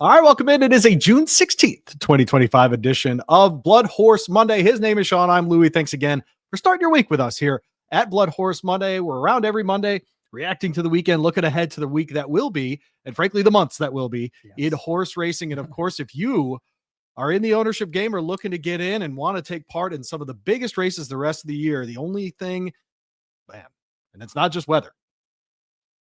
All right, welcome in. It is a June 16th, 2025 edition of BloodHorse Monday. His name is Sean. I'm Louie. Thanks again for starting your week with us here at BloodHorse Monday. We're around every Monday, reacting to the weekend, looking ahead to the week that will be, and frankly, the months that will be in horse racing. And of course, if you are in the ownership game or looking to get in and want to take part in some of the biggest races the rest of the year, the only thing, and it's not just weather,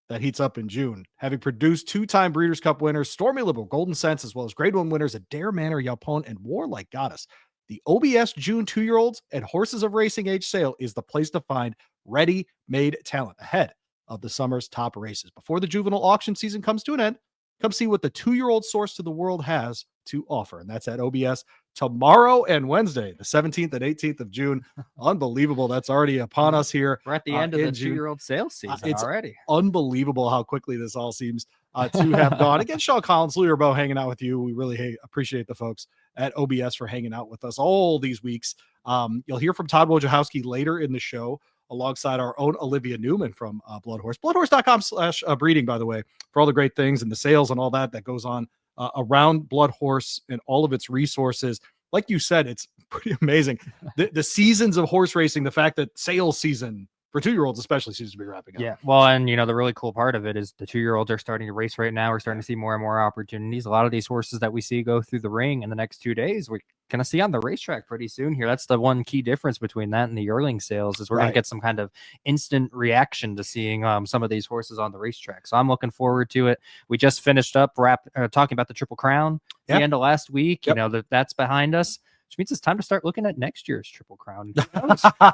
that heats up in June, having produced two-time Breeders' Cup winners, Stormy Liberal, Golden Sense, as well as Grade 1 winners Adair Manor, Yalpone, and Warlike Goddess. The OBS June 2-year-olds and horses of racing age sale is the place to find ready-made talent ahead of the summer's top races. Before the juvenile auction season comes to an end, come see what the 2-year-old source to the world has to offer. And that's at OBS tomorrow and Wednesday, the 17th and 18th of June. Unbelievable. That's already upon us here. We're at the end of the 2-year-old sales season it's already. Unbelievable how quickly this all seems to have gone. Again, Sean Collins, Louie, Rabaut hanging out with you. We really appreciate the folks at OBS for hanging out with us all these weeks. You'll hear from Todd Wojciechowski later in the show, alongside our own Olivia Newman from BloodHorse. BloodHorse.com/breeding, by the way, for all the great things and the sales and all that goes on around BloodHorse and all of its resources. Like you said, it's pretty amazing. The seasons of horse racing, the fact that sales season for 2-year-olds especially seems to be wrapping up. Yeah, well, and the really cool part of it is the 2-year-olds are starting to race right now. We're starting to see more and more opportunities. A lot of these horses that we see go through the ring in the next 2 days, we're going to see on the racetrack pretty soon here. That's the one key difference between that and the yearling sales, is we're going to get some kind of instant reaction to seeing some of these horses on the racetrack. So I'm looking forward to it. We just finished up talking about the Triple Crown at the end of last week. That's behind us, which means it's time to start looking at next year's Triple Crown.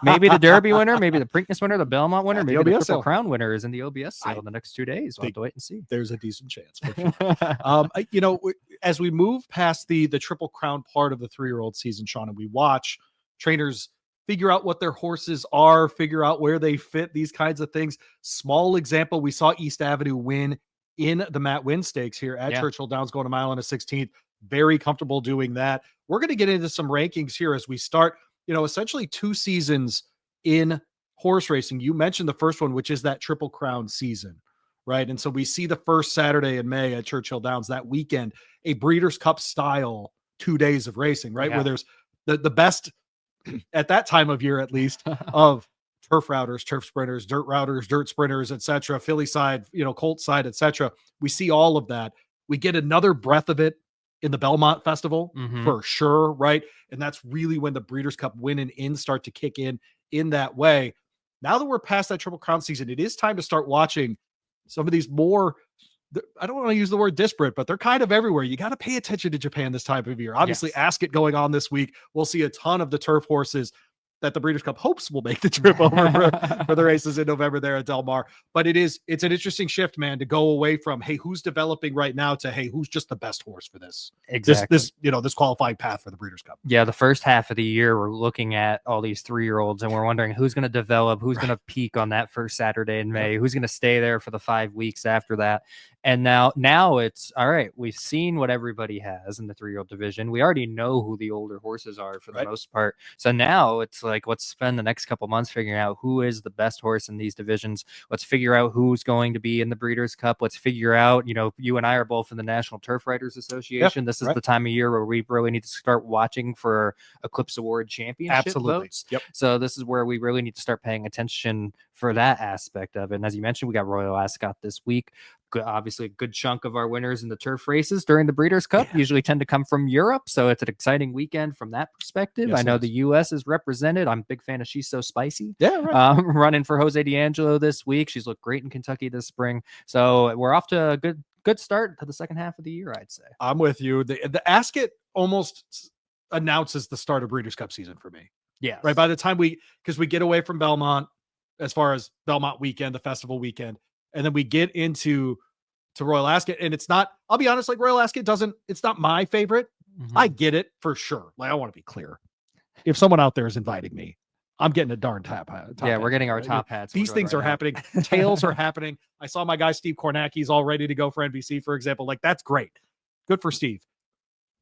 Maybe the Derby winner, maybe the Preakness winner, the Belmont winner, maybe the Triple Crown winner is in the OBS sale in the next 2 days. We'll have to wait and see. There's a decent chance. For sure. As we move past the Triple Crown part of the 3-year-old season, Sean, and we watch trainers figure out what their horses are, figure out where they fit, these kinds of things. Small example, we saw East Avenue win in the Matt Wynn Stakes here at Churchill Downs, going a mile and a 16th. Very comfortable doing that. We're going to get into some rankings here as we start, essentially 2 seasons in horse racing. You mentioned the first one, which is that Triple Crown season, right? And so we see the first Saturday in May at Churchill Downs, that weekend, a Breeders' Cup style 2 days of racing, right? Where there's the best at that time of year, at least, of turf routers, turf sprinters, dirt sprinters, etc., filly side, colt side, etc. We see all of that. We get another breath of it in the Belmont Festival for sure, right? And that's really when the Breeders' Cup win and in start to kick in that way. Now that we're past that Triple Crown season, it is time to start watching some of these more, I don't want to use the word disparate, but they're kind of everywhere. You got to pay attention to Japan this time of year. Obviously, Ascot going on this week. We'll see a ton of the turf horses that the Breeders' Cup hopes will make the trip over for the races in November there at Del Mar. But it's an interesting shift, man, to go away from, hey, who's developing right now, to, hey, who's just the best horse for this? Exactly. This qualifying path for the Breeders' Cup. Yeah, the first half of the year, we're looking at all these 3-year-olds, and we're wondering who's going to develop, who's going to peak on that first Saturday in May, who's going to stay there for the 5 weeks after that. And now it's all right. We've seen what everybody has in the 3-year-old division. We already know who the older horses are for the most part. So now it's like, let's spend the next couple months figuring out who is the best horse in these divisions. Let's figure out who's going to be in the Breeders' Cup. Let's figure out, you and I are both in the National Turf Riders Association. This is the time of year where we really need to start watching for Eclipse Award championship votes. So this is where we really need to start paying attention for that aspect of it. And as you mentioned, we got Royal Ascot this week. Obviously, a good chunk of our winners in the turf races during the Breeders' Cup usually tend to come from Europe, so it's an exciting weekend from that perspective. I know the U.S. is represented. I'm a big fan of She's So Spicy. Running for Jose D'Angelo this week. She's looked great in Kentucky this spring, so we're off to a good start to the second half of the year, I'd say. I'm with you. The Ascot almost announces the start of Breeders' Cup season for me. Yeah, right. By the time we get away from Belmont, as far as Belmont weekend, the festival weekend, and then we get into Royal Ascot, and it's not, I'll be honest, like Royal Ascot it's not my favorite. I get it for sure. Like, I want to be clear. If someone out there is inviting me, I'm getting a darn top hat. We're getting our top hats. These things are happening. Tails are happening. I saw my guy, Steve Kornacki's all ready to go for NBC, for example. Like, that's great. Good for Steve.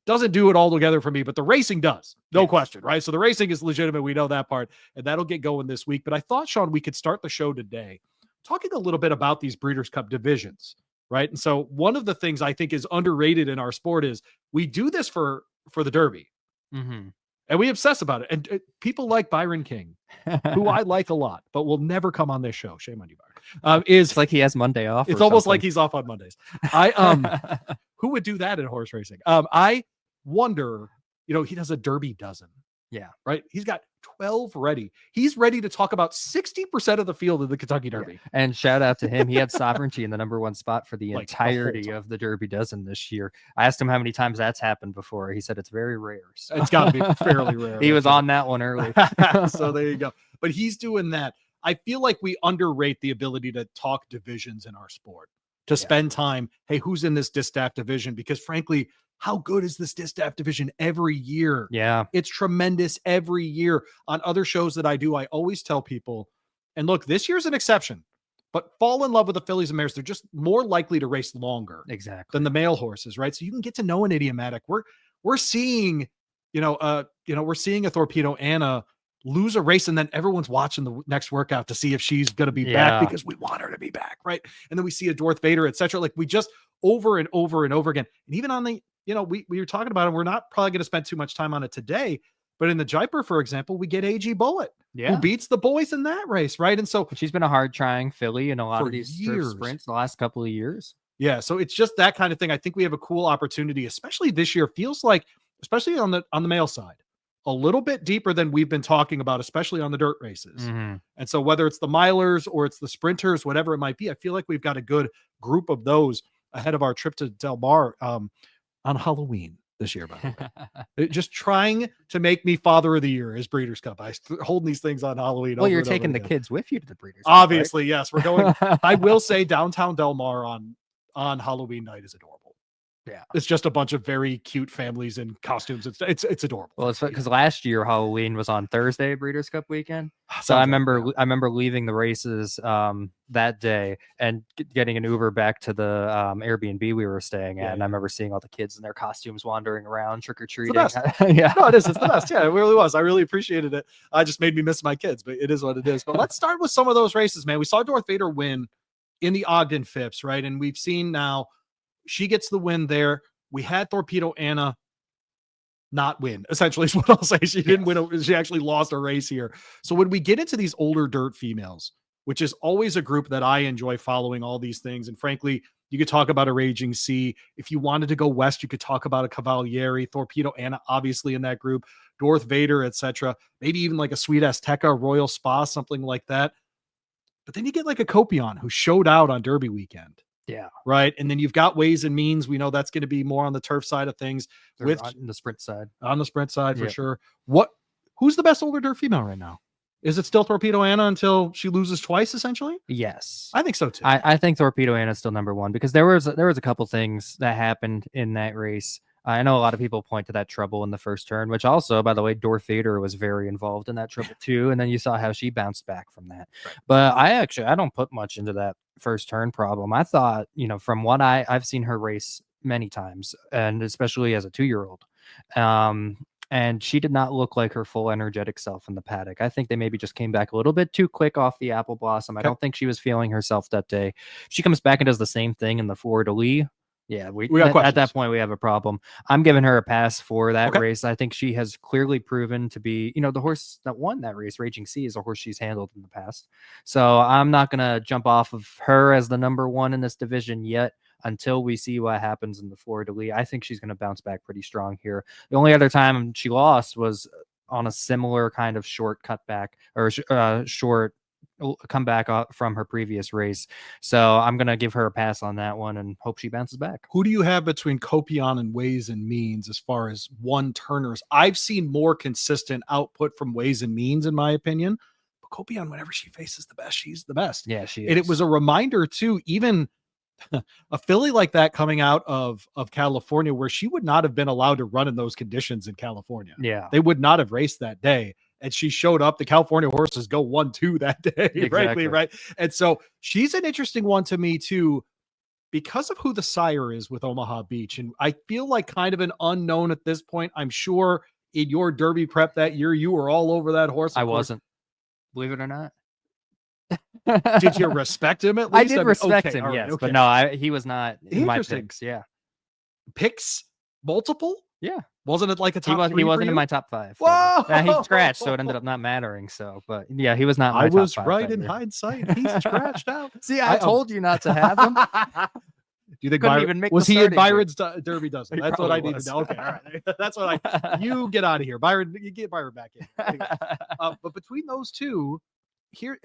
Doesn't do it all together for me, but the racing does. No question, right? So the racing is legitimate. We know that part, and that'll get going this week. But I thought, Sean, we could start the show today talking a little bit about these Breeders' Cup divisions. right? And so one of the things I think is underrated in our sport is we do this for the Derby. Mm-hmm. And we obsess about it. And people like Byron King, who I like a lot, but will never come on this show. Shame on you, Byron. It's like he has Monday off. It's almost like he's off on Mondays. Who would do that in horse racing? I wonder, he does a Derby dozen. Yeah. Right. He's got 12 ready. He's ready to talk about 60% of the field of the Kentucky Derby. Yeah. And shout out to him. He had sovereignty in the #1 spot for the entirety the of the Derby dozen this year. I asked him how many times that's happened before. He said it's very rare. So. It's got to be fairly rare. He was on that one early. So there you go. But he's doing that. I feel like we underrate the ability to talk divisions in our sport, to spend time. Hey, who's in this distaff division? Because frankly, how good is this distaff division every year? Yeah. It's tremendous every year. On other shows that I do, I always tell people, and look, this year's an exception, but fall in love with the fillies and mares. They're just more likely to race longer than the male horses, right? So you can get to know an idiomatic. We're seeing, we're seeing a Torpedo Anna lose a race, and then everyone's watching the next workout to see if she's going to be back because we want her to be back, right? And then we see a Dorth Vader, etc. Like we just over and over and over again. And even on the, we were talking about it. We're not probably going to spend too much time on it today, but in the Jaipur, for example, we get AG Bullet, who beats the boys in that race, right? And so she's been a hard trying filly in a lot of these years. Sprints the last couple of years. Yeah, so it's just that kind of thing. I think we have a cool opportunity, especially this year. Feels like, especially on the male side, a little bit deeper than we've been talking about, especially on the dirt races. Mm-hmm. And so whether it's the milers or it's the sprinters, whatever it might be, I feel like we've got a good group of those ahead of our trip to Del Mar on Halloween this year, by the way. Just trying to make me father of the year as Breeders' Cup. I hold these things on Halloween. Well, you're taking the kids with you to the Breeders' Cup, obviously, right? yes. We're going. I will say downtown Del Mar on Halloween night is adorable. Yeah, it's just a bunch of very cute families in costumes. It's adorable. Well, it's because last year Halloween was on Thursday, Breeders' Cup weekend. So I remember leaving the races that day and getting an Uber back to the Airbnb we were staying at, and I remember seeing all the kids in their costumes wandering around trick or treating. Yeah, no, it is. It's the best. Yeah, it really was. I really appreciated it. I just made me miss my kids, but it is what it is. But let's start with some of those races, man. We saw Dorth Vader win in the Ogden Phipps, right? And we've seen now. She gets the win there. We had Torpedo Anna not win, essentially, is what I'll say. She didn't win. She actually lost a race here. So when we get into these older dirt females, which is always a group that I enjoy following all these things. And frankly, you could talk about a Raging Sea. If you wanted to go west, you could talk about a Cavalieri, Torpedo Anna, obviously in that group, Dorth Vader, etc. Maybe even like a Sweet Azteca, Royal Spa, something like that. But then you get like a Copion who showed out on Derby weekend. Yeah. Right. And then you've got Ways and Means. We know that's going to be more on the turf side of things. With on the sprint side. On the sprint side, for sure. Who's the best older dirt female right now? Is it still Torpedo Anna until she loses twice, essentially? Yes. I think so too. I think Torpedo Anna is still #1 because there was a couple things that happened in that race. I know a lot of people point to that trouble in the first turn, which also, by the way, Dorth Vader was very involved in that trouble too. And then you saw how she bounced back from that. Right. But I don't put much into that first turn problem. I thought, from what I've seen her race many times, and especially as a 2-year-old. And she did not look like her full energetic self in the paddock. I think they maybe just came back a little bit too quick off the apple blossom. I don't think she was feeling herself that day. If she comes back and does the same thing in the Fleur de Lis, yeah, we got at that point we have a problem. I'm giving her a pass for that race. I think she has clearly proven to be, the horse that won that race, Raging Sea, is a horse she's handled in the past. So I'm not gonna jump off of her as the #1 in this division yet until we see what happens in the Fleur de Lis. I think she's gonna bounce back pretty strong here. The only other time she lost was on a similar kind of short cutback or short come back from her previous race. So I'm going to give her a pass on that one and hope she bounces back. Who do you have between Copion and Ways and Means as far as one-turners? I've seen more consistent output from Ways and Means, in my opinion. But Copion, whenever she faces the best, she's the best. Yeah, she is. And it was a reminder, too, even a filly like that coming out of California, where she would not have been allowed to run in those conditions in California. Yeah. They would not have raced that day. And she showed up. The California horses go 1-2 that day, exactly. frankly, right? And so she's an interesting one to me too, because of who the sire is with Omaha Beach. And I feel like kind of an unknown at this point. I'm sure in your Derby prep that year, you were all over that horse. I wasn't, believe it or not. Did you respect him at least? I did respect okay, him, all right, yes, okay. but no, he was not in my Interesting. picks. Yeah, Picks multiple? yeah. Wasn't it like a top three? He wasn't for in you? my top 5. Whoa! He scratched, so it ended up not mattering. So, but yeah, he was not in I my top was 5 right that in year. hindsight. He's scratched out. See, I told you not to have him. Do you think Couldn't Byron even make was the he in starting Byron's Derby dozen? He That's what I probably need was. to know. Okay, all right. That's what you get out of here. Byron, you get Byron back in. Anyway, but between those two, here,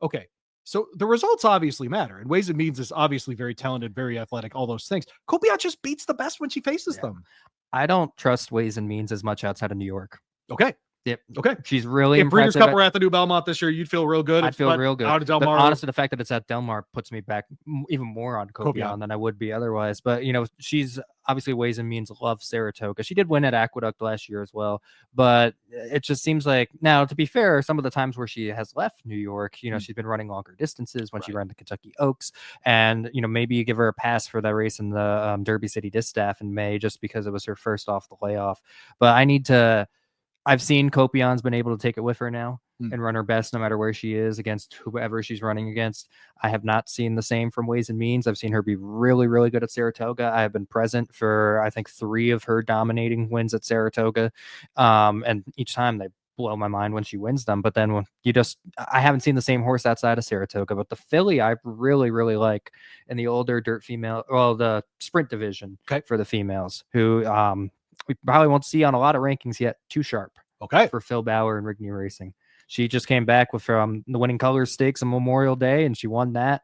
okay. So the results obviously matter, and Ways and Means is obviously very talented, very athletic, all those things. Kopiat just beats the best when she faces them. I don't trust Ways and Means as much outside of New York. Okay. Yep. Okay. She's really if Breeders' impressive. Cup were at the New Belmont this year, you'd feel real good. I'd feel real good. Out of Del But Mar, honestly, the fact that it's at Del Mar puts me back even more on Kopiat Kopiat than I would be otherwise. But, you know, she's obviously Ways and Means loves Saratoga. She did win at Aqueduct last year as well. But it just seems like, now, to be fair, some of the times where she has left New York, you know, she's been running longer distances when she ran the Kentucky Oaks. And, you know, maybe you give her a pass for that race in the Derby City Distaff in May just because it was her first off the layoff. But I've seen Kopion's been able to take it with her now and run her best no matter where she is against whoever she's running against. I have not seen the same from Ways and Means. I've seen her be really, really good at Saratoga. I have been present for, I think, 3 of her dominating wins at Saratoga. And each time they blow my mind when she wins them. But then when I haven't seen the same horse outside of Saratoga. But the filly I really, really like in the older dirt female, well, the sprint division for the females, who we probably won't see on a lot of rankings yet. Too Sharp. Okay. For Phil Bauer and Rigney Racing. She just came back with the Winning Colors Stakes on Memorial Day, and she won that.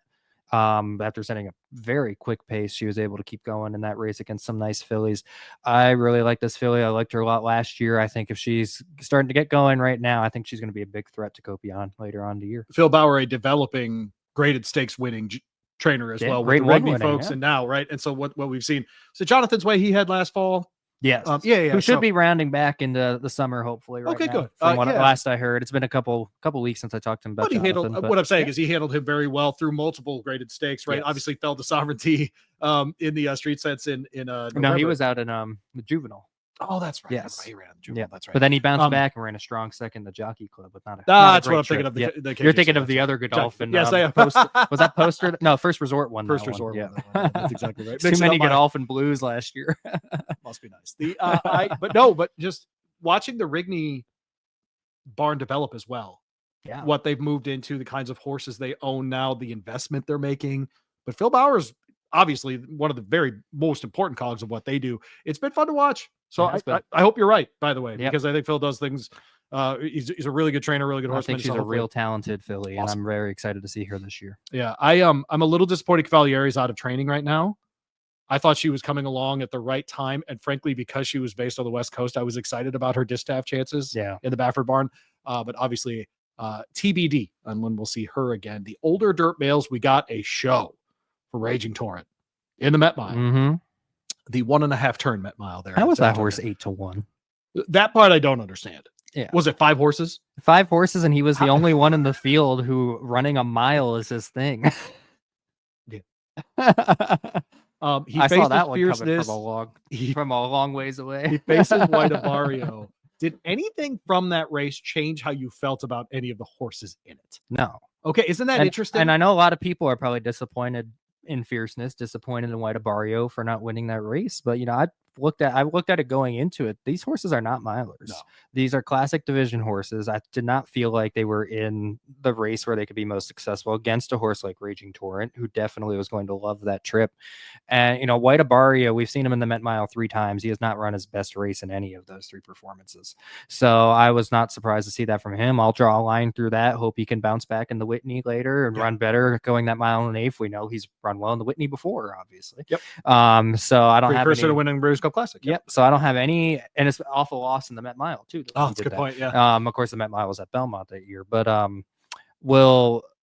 After setting a very quick pace, she was able to keep going in that race against some nice fillies. I really like this filly. I liked her a lot last year. I think if she's starting to get going right now, I think she's going to be a big threat to Kopion later on in the year. Phil Bauer, a developing graded stakes winning trainer as well with the Rigney folks, and now and so what we've seen. So Jonathan's Way he had last fall. Yes. Who should be rounding back into the summer, hopefully. Right okay, now, good. From what last I heard, it's been a couple weeks since I talked to him about. But he handled what I'm saying is he handled him very well through multiple graded stakes. Right. Yes. Obviously, fell to Sovereignty in the street sets in November. No, he was out in the Juvenile. Oh, that's right. Yes. He ran Juvenile. That's right. But then he bounced back and ran a strong second, the Jockey Club, but not a. That's not a what I'm trip. thinking of. The You're thinking of the other Godolphin. Yes, I am. Was that Poster? No, First Resort one. First Resort. Yeah, that's exactly right. Too many Godolphin Blues last year. Must be nice. But just watching the Rigney barn develop as well. Yeah. What they've moved into, the kinds of horses they own now, the investment they're making. But Phil Bauer's obviously one of the very most important cogs of what they do. It's been fun to watch. So I hope you're right, by the way, because I think Phil does things. He's a really good trainer, really good horseman. I think she's a real talented filly, and I'm very excited to see her this year. Yeah, I'm a little disappointed Cavalieri's out of training right now. I thought she was coming along at the right time, and frankly, because she was based on the West Coast, I was excited about her distaff chances in the Baffert barn. But obviously, TBD on when we'll see her again. The older dirt males, we got a show for Raging Torrent in the Met Mile. Mm-hmm. The 1.5 turn Met Mile there. How was that horse 8-1? That part I don't understand. Yeah. Was it 5 horses? 5 horses, and he was the only one in the field who running a mile is his thing. Yeah. I saw that one coming from a long ways away. He faces White Avario. Did anything from that race change how you felt about any of the horses in it? No. Okay, isn't that interesting? And I know a lot of people are probably disappointed in Fierceness, disappointed in White Avario for not winning that race. But I looked at it going into it. These horses are not milers. No. These are classic division horses. I did not feel like they were in the race where they could be most successful against a horse like Raging Torrent, who definitely was going to love that trip. And White Avario, we've seen him in the Met Mile 3 times. He has not run his best race in any of those 3 performances. So I was not surprised to see that from him. I'll draw a line through that. Hope he can bounce back in the Whitney later and run better going that mile and 1/8. We know he's run well in the Whitney before, obviously. Yep. So I don't have any winning Breeders' Cup Classic. Yep. So I don't have any, and it's awful loss in the Met Mile too. Oh, that's a good point. Yeah. Of course, the Met Mile was at Belmont that year, but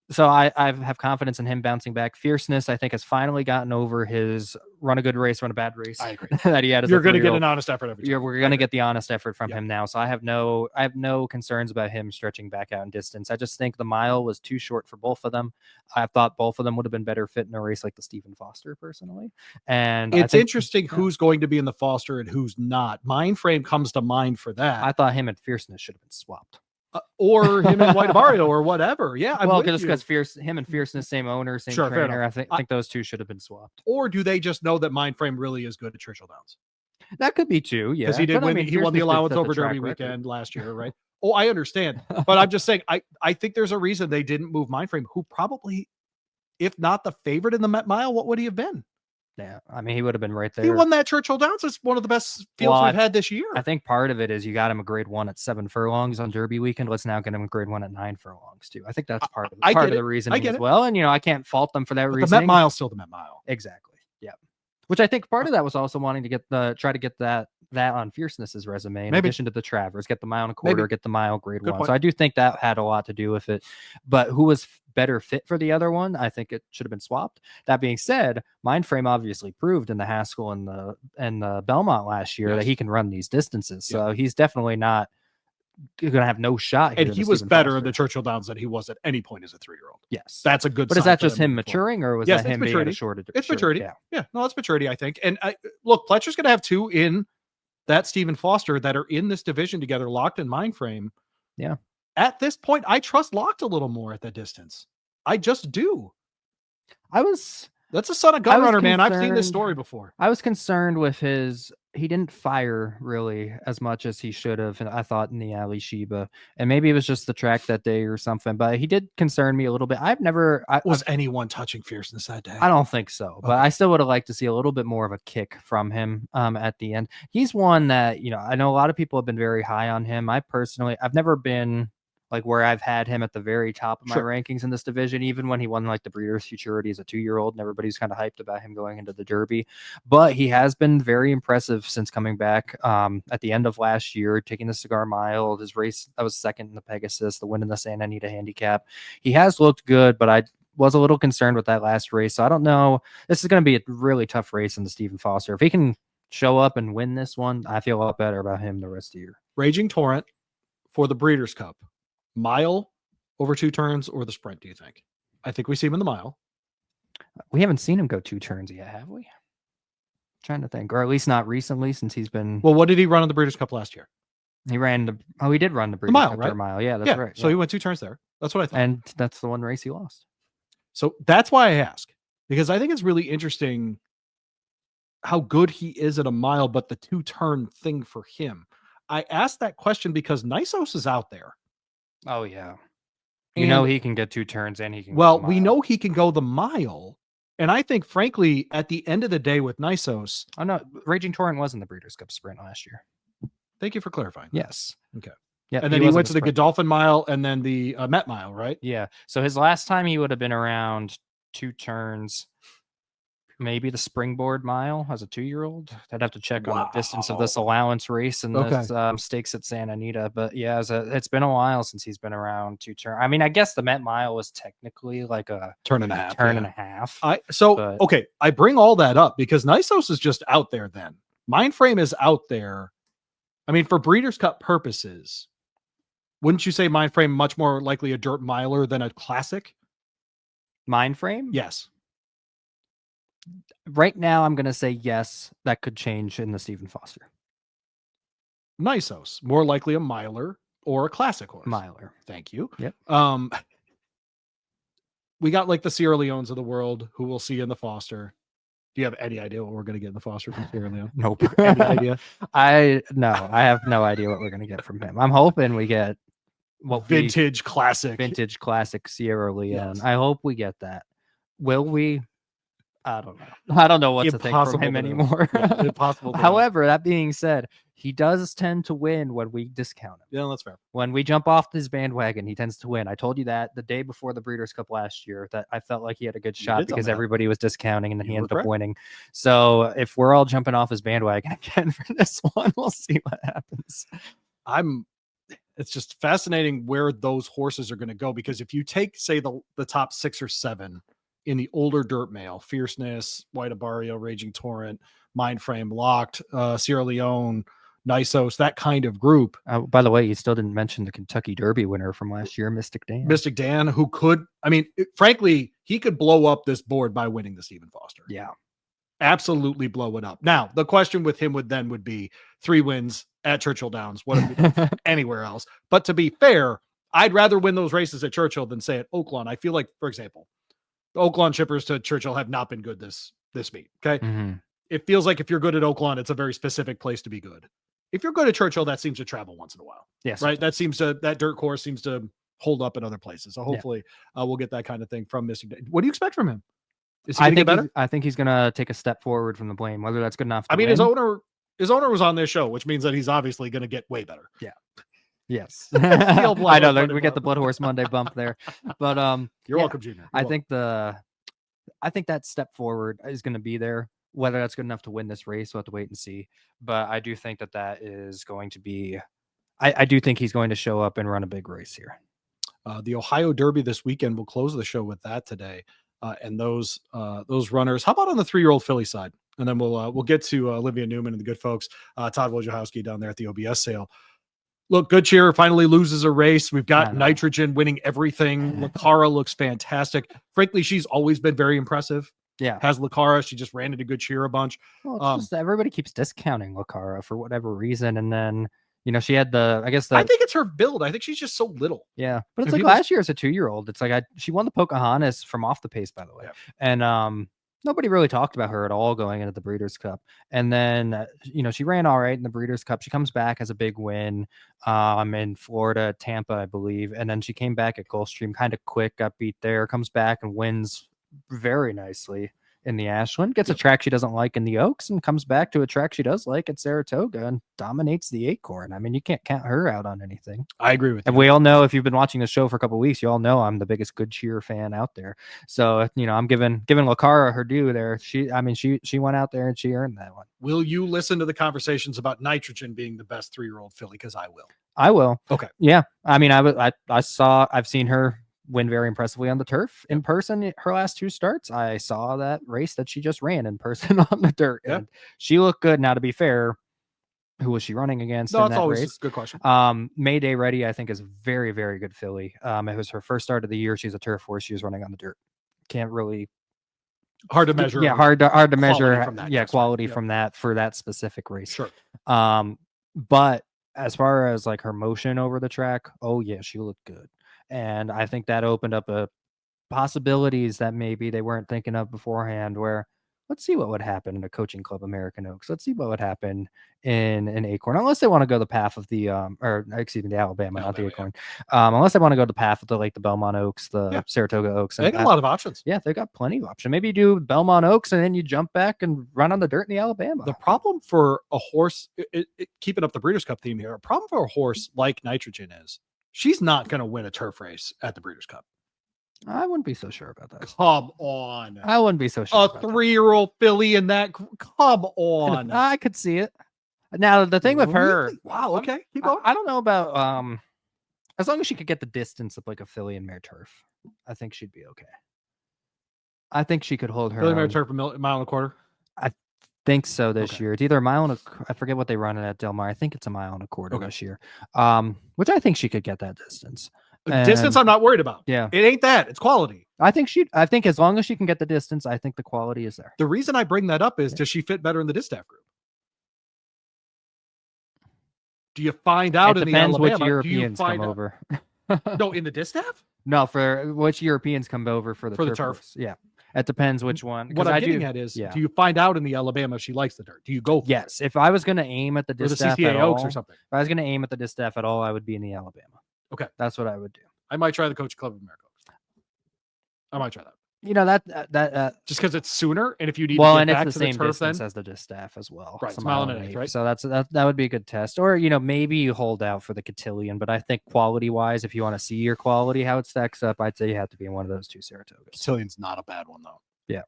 so I have confidence in him bouncing back. Fierceness, I think, has finally gotten over his run a good race, run a bad race. I agree. that he had. You're going to get an honest effort every time. We're going to get the honest effort from him now. So I have no concerns about him stretching back out in distance. I just think the mile was too short for both of them. I thought both of them would have been better fit in a race like the Stephen Foster, personally. And it's interesting who's going to be in the Foster and who's not. Mind Frame comes to mind for that. I thought him and Fierceness should have been swapped. or him and White Mario or whatever. Yeah, I'm well, with just you. because him and Fierceness, same owner, same Sure, fair trainer. enough. I think those two should have been swapped. Or do they just know that Mindframe really is good at Churchill Downs? That could be too, yeah. Because he did But, win. I mean, He won the Fierceness did allowance set the over track Derby record. weekend last year, right? Oh, I understand. But I'm just saying, I think there's a reason they didn't move Mindframe, who probably, if not the favorite in the Met Mile, what would he have been? Yeah, I mean, he would have been right there. He won that Churchill Downs. It's one of the best fields we've had this year. I think part of it is you got him a grade 1 at 7 furlongs on Derby weekend. Let's now get him a grade 1 at 9 furlongs too. I think that's part of the reasoning as well. And I can't fault them for that reason. The Met Mile is still the Met Mile. Exactly. Yeah. Which I think part of that was also wanting to try to get that on Fierceness's resume in addition to the Travers, get the mile and a quarter, get the mile grade 1. So I do think that had a lot to do with it. But who was better fit for the other one? I think it should have been swapped. That being said, Mindframe obviously proved in the Haskell and the Belmont last year that he can run these distances. So he's definitely not going to have no shot here. And he was better in the Churchill Downs than he was at any point as a 3-year-old. Yes. That's a good But is that just him maturing, or was that him being at a shorter? It's maturity. Yeah. No, it's maturity, I think. And look, Pletcher's going to have 2 in that Stephen Foster that are in this division together, Locked and Mindframe. Yeah. At this point, I trust Locked a little more at that distance. I just do. That's a son of Gunrunner, man. I've seen this story before. I was concerned with he didn't fire really as much as he should have. And I thought in the Ali Sheba, and maybe it was just the track that day or something, but he did concern me a little bit. Was anyone touching Fierceness that day? I don't think so, but I still would have liked to see a little bit more of a kick from him at the end. He's one that, I know a lot of people have been very high on him. I've never been like where I've had him at the very top of my rankings in this division, even when he won like the Breeders' Futurity as a 2-year-old, and everybody's kind of hyped about him going into the Derby. But he has been very impressive since coming back at the end of last year, taking the Cigar Mile, his race that was second in the Pegasus, the win in the Santa Anita Handicap. He has looked good, but I was a little concerned with that last race. So I don't know. This is going to be a really tough race in the Stephen Foster. If he can show up and win this one, I feel a lot better about him the rest of the year. Raging Torrent for the Breeders' Cup. Mile over 2 turns or the sprint, do you think? I think we see him in the mile. We haven't seen him go 2 turns yet, have we? Trying to think, or at least not recently, since he's been. Well, what did he run on the Breeders' Cup last year? He did run the Breeders' mile, Cup right? Mile. Yeah, that's right. So he went 2 turns there. That's what I thought. And that's the one race he lost. So that's why I ask, because I think it's really interesting how good he is at a mile, but the 2-turn thing for him. I asked that question because Nysos is out there. Oh, yeah. He can get 2 turns and he can. Well, we know he can go the mile. And I think, frankly, at the end of the day with Nysos. Oh, no. Raging Torrent was in the Breeders' Cup Sprint last year. Thank you for clarifying. Yes. Okay. Yeah. And then he went to the Godolphin Mile and then the Met Mile, right? Yeah. So his last time he would have been around 2 turns. Maybe the Springboard Mile as a 2-year-old. I'd have to check on the distance of this allowance race and this stakes at Santa Anita. But yeah, it's been a while since he's been around 2 turns. I mean, I guess the Met Mile was technically like a turn and a half. And a half. Okay, I bring all that up because Nysos is just out there then. Mindframe is out there. I mean, for Breeders' Cup purposes, wouldn't you say Mindframe much more likely a dirt miler than a classic? Mindframe? Yes. Right now, I'm going to say yes. That could change in the Stephen Foster. Nysos, more likely a miler or a classic horse. Miler. Thank you. Yep. We got like the Sierra Leones of the world who we'll see in the Foster. Do you have any idea what we're going to get in the Foster from Sierra Leone? Nope. Any idea? I have no idea what we're going to get from him. I'm hoping we get vintage classic Sierra Leone. Yes. I hope we get that. Will we? I don't know. I don't know what to think from him anymore. Yeah, impossible. However, that being said, he does tend to win when we discount him. Yeah, that's fair. When we jump off this bandwagon, he tends to win. I told you that the day before the Breeders' Cup last year, that I felt like he had a good shot because everybody was discounting and then he ended up winning. So if we're all jumping off his bandwagon again for this one, we'll see what happens. It's just fascinating where those horses are going to go, because if you take, say, the top 6 or 7 in the older dirt mail, Fierceness, White Abarrio, Raging Torrent, Mindframe, Locked, Sierra Leone, Nysos, that kind of group. By the way, you still didn't mention the Kentucky Derby winner from last year, Mystic Dan. Who could, frankly, he could blow up this board by winning the Stephen Foster. Yeah. Absolutely blow it up. Now, the question with him would be 3 wins at Churchill Downs. What have we done anywhere else? But to be fair, I'd rather win those races at Churchill than say at Oaklawn. I feel like, for example, the Oaklawn shippers to Churchill have not been good this meet. Okay. Mm-hmm. It feels like if you're good at Oaklawn, it's a very specific place to be good. If you're good at Churchill, that seems to travel once in a while. Yes. Right. That dirt course seems to hold up in other places. So hopefully we'll get that kind of thing from Mystic. What do you expect from him? Is he get better? I think he's going to take a step forward from the blame, whether that's good enough. I mean, his owner was on this show, which means that he's obviously going to get way better. Yeah. Yes. I know we get the BloodHorse Monday bump there, but you're welcome, Junior. I think that step forward is going to be there. Whether that's good enough to win this race, we'll have to wait and see. But I do think that is going to be. I do think he's going to show up and run a big race here. The Ohio Derby this weekend. We'll close the show with that today. And those runners. How about on the 3-year-old filly side? And then we'll get to Olivia Newman and the good folks, Todd Wojciechowski down there at the OBS sale. Look, Good Cheer finally loses a race. We've got Nitrogen winning everything. Lucara looks fantastic. Frankly, she's always been very impressive. Yeah, has Lucara. She just ran into Good Cheer a bunch. Well, it's just everybody keeps discounting Lucara for whatever reason, and then. She had I think it's her build. I think she's just so little. Yeah. But it's like last year as a 2-year-old. It's like she won the Pocahontas from off the pace, by the way. Yeah. And nobody really talked about her at all going into the Breeders' Cup. And then, she ran all right in the Breeders' Cup. She comes back as a big win in Florida, Tampa, I believe. And then she came back at Gulfstream kind of quick, got beat there, comes back and wins very nicely in the Ashland, gets a track she doesn't like in the Oaks, and comes back to a track she does like at Saratoga and dominates the Acorn. I mean, you can't count her out on anything. I agree with you. And we all know, if you've been watching the show for a couple of weeks, you all know I'm the biggest Good Cheer fan out there. So, I'm giving Lucara her due there. She went out there and she earned that one. Will you listen to the conversations about Nitrogen being the best 3-year-old filly? Because I will. I will. Okay. Yeah. I mean, I've seen her win very impressively on the turf in person. Her last 2 starts, I saw that race that she just ran in person on the dirt, and she looked good. Now, to be fair, who was she running against in that race? A good question. Mayday Ready, I think, is a very, very good filly. It was her first start of the year. She's a turf horse. She was running on the dirt. Can't really hard to measure. Yeah, hard to measure. From that, quality from that for that specific race. Sure. But as far as like her motion over the track, she looked good. And I think that opened up possibilities that maybe they weren't thinking of beforehand, where let's see what would happen in a Coaching Club American Oaks. Let's see what would happen in an Acorn, unless they want to go the path of the the Alabama, not the Acorn. Unless they want to go the path of the Belmont Oaks, the Saratoga Oaks. They got a lot of options. Yeah, they got plenty of options. Maybe you do Belmont Oaks and then you jump back and run on the dirt in the Alabama. The problem for a horse, keeping up the Breeders' Cup theme here, a problem for a horse like Nitrogen is she's not going to win a turf race at the Breeders' Cup. I wouldn't be so sure about that. Come on. I wouldn't be so sure. A 3-year-old filly in that. Come on. I could see it. Now, the thing with her. Wow. Okay. Keep going. I don't know about, as long as she could get the distance of like a filly and mare turf, I think she'd be okay. I think she could hold her. Filly mare turf, a mile and a quarter? I think so this year. It's either a mile and I forget what they run it at Del Mar. I think it's a mile and a quarter this year. Which I think she could get that distance. Distance I'm not worried about. Yeah. It ain't that. It's quality. I think as long as she can get the distance, I think the quality is there. The reason I bring that up is, does she fit better in the distaff group? Do you find out in the Alabama? Depends which Europeans come over. No, in the distaff? No, for which Europeans come over for the turf. Horse. Yeah. It depends which one. What I'm getting at is, do you find out in the Alabama if she likes the dirt? Do you go for it? If I was going to aim at the distaff CCA Oaks or something. If I was going to aim at the distaff at all, I would be in the Alabama. Okay. That's what I would do. I might try the Coach Club of America. I might try that. That just because it's sooner, and if you need to get back it's the to same the turf, distance then as the distaff as well. Right, it's mile and an eighth, right? So that would be a good test. Or maybe you hold out for the cotillion, but I think quality wise, if you want to see your quality how it stacks up, I'd say you have to be in one of those 2 Saratogas. Cotillion's not a bad one though. Yeah.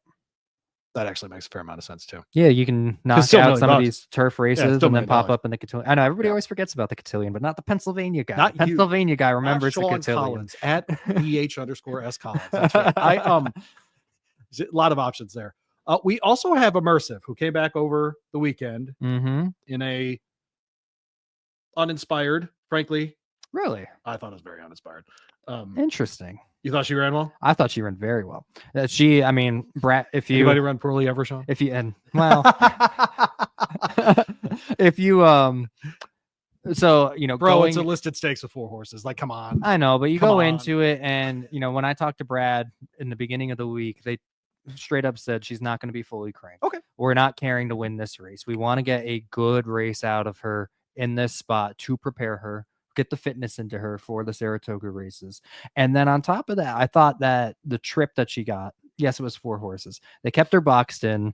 That actually makes a fair amount of sense too. Yeah, you can knock out some of these turf races and then pop up in the cotillion. I know everybody always forgets about the cotillion, but not the Pennsylvania guy. Not the Pennsylvania guy remembers the cotillion. Collins, at @EH_S Collins. That's right. A lot of options there. We also have Immersive, who came back over the weekend in a uninspired, frankly. Really? I thought it was very uninspired. Interesting. You thought she ran well? I thought she ran very well. Brad, if you Anybody run poorly ever, Sean? if you and well, if you so Bro, it's a listed stakes of 4 horses. Like, come on. I know, but you Come go on. into it, and when I talked to Brad in the beginning of the week, they straight up said she's not going to be fully cranked. Okay. We're not caring to win this race. We want to get a good race out of her in this spot to prepare her, get the fitness into her for the Saratoga races. And then on top of that, I thought that the trip that she got, yes, it was 4 horses. They kept her boxed in.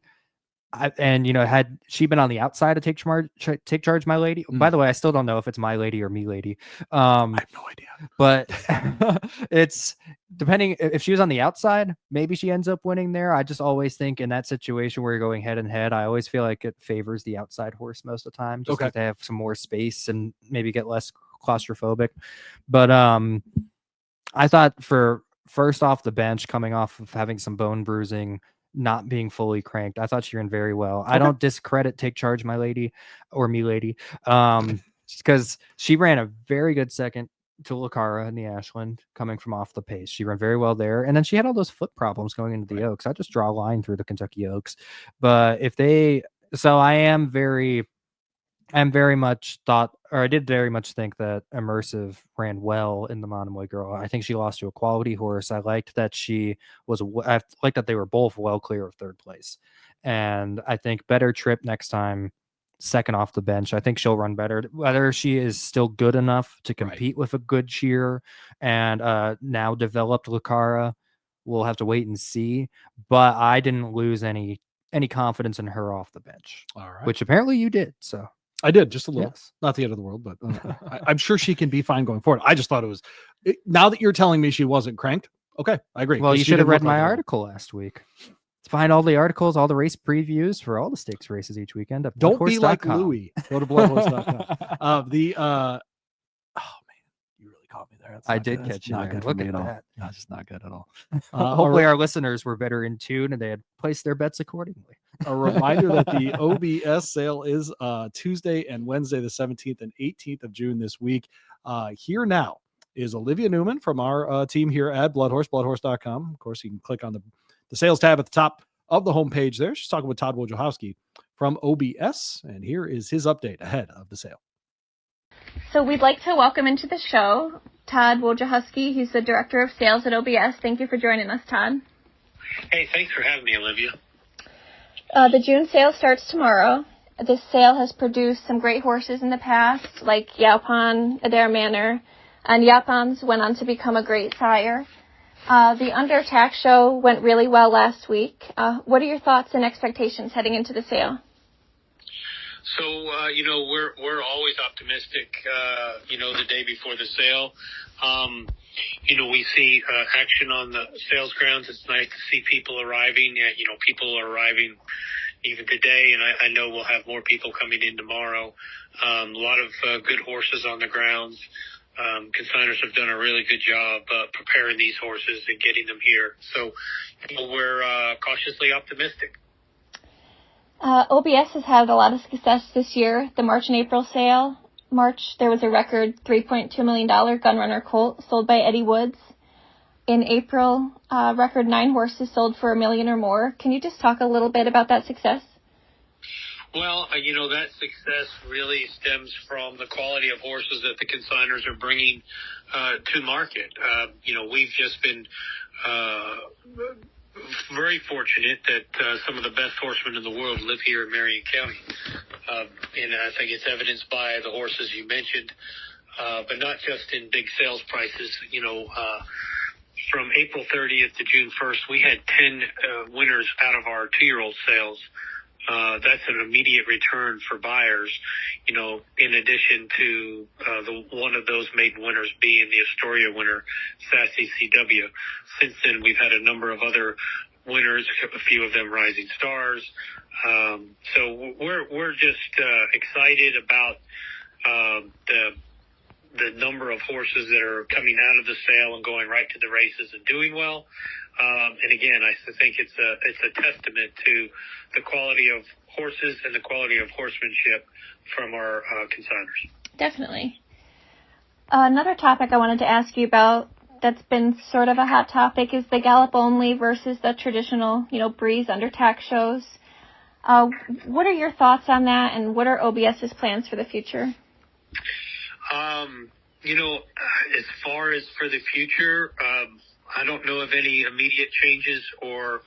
Had she been on the outside to take charge, my lady. By the way, I still don't know if it's my lady or me lady. I have no idea. But it's depending if she was on the outside, maybe she ends up winning there. I just always think in that situation where you're going head and head, I always feel like it favors the outside horse most of the time, just because they have some more space and maybe get less claustrophobic. But I thought for first off the bench, coming off of having some bone bruising, not being fully cranked, I thought she ran very well. I don't discredit Take Charge, my lady, or me lady, because she ran a very good second to Lucara in the Ashland coming from off the pace. She ran very well there, and then she had all those foot problems going into the Oaks. I just draw a line through the Kentucky Oaks, but I did very much think that Immersive ran well in the Monomoy Girl. I think she lost to a quality horse. I liked that I liked that they were both well clear of third place. And I think better trip next time, second off the bench. I think she'll run better. Whether she is still good enough to compete with a good cheer and now developed Lucara, we'll have to wait and see. But I didn't lose any confidence in her off the bench. All right. Which apparently you did, so. I did, just a little. Yes. Not the end of the world, but I'm sure she can be fine going forward. I just thought now that you're telling me she wasn't cranked, okay, I agree. Well, you should have read my article last week. Find all the articles, all the race previews for all the stakes races each weekend at Don't be like Louie. Go to bloodhorse.com. Oh man, you really caught me there. I did catch you not there. good for Look me at at all. that. No, it's just not good at all. Hopefully our listeners were better in tune and they had placed their bets accordingly. A reminder that the OBS sale is Tuesday and Wednesday, the 17th and 18th of June this week. Here now is Olivia Newman from our team here at BloodHorse, bloodhorse.com. Of course, you can click on the sales tab at the top of the homepage there. She's talking with Todd Wojciechowski from OBS, and here is his update ahead of the sale. So we'd like to welcome into the show Todd Wojciechowski. He's the Director of Sales at OBS. Thank you for joining us, Todd. Hey, thanks for having me, Olivia. The June sale starts tomorrow. This sale has produced some great horses in the past, like Yaupan, Adair Manor, and Yaupan's went on to become a great sire. The Under Attack show went really well last week. What are your thoughts and expectations heading into the sale? So, we're always optimistic, the day before the sale. We see action on the sales grounds. It's nice to see people arriving. People are arriving even today, and I know we'll have more people coming in tomorrow. A lot of good horses on the grounds. Consigners have done a really good job preparing these horses and getting them here. So, we're cautiously optimistic. OBS has had a lot of success this year. The March and April sale. March, there was a record $3.2 million Gunrunner colt sold by Eddie Woods. In April, record 9 horses sold for $1 million or more. Can you just talk a little bit about that success? Well, that success really stems from the quality of horses that the consigners are bringing to market. We've just been very fortunate that some of the best horsemen in the world live here in Marion County. And I think it's evidenced by the horses you mentioned, but not just in big sales prices. From April 30th to June 1st, we had 10 winners out of our 2-year-old sales. That's an immediate return for buyers, in addition to one of those maiden winners being the Astoria winner, Sassy CW. Since then, we've had a number of other winners, a few of them rising stars. So we're just excited about the number of horses that are coming out of the sale and going right to the races and doing well. And again, I think it's a testament to the quality of horses and the quality of horsemanship from our consigners. Definitely. Another topic I wanted to ask you about, that's been sort of a hot topic is the gallop only versus the traditional, breeze under tack shows. What are your thoughts on that, and what are OBS's plans for the future? As far as for the future, I don't know of any immediate changes or,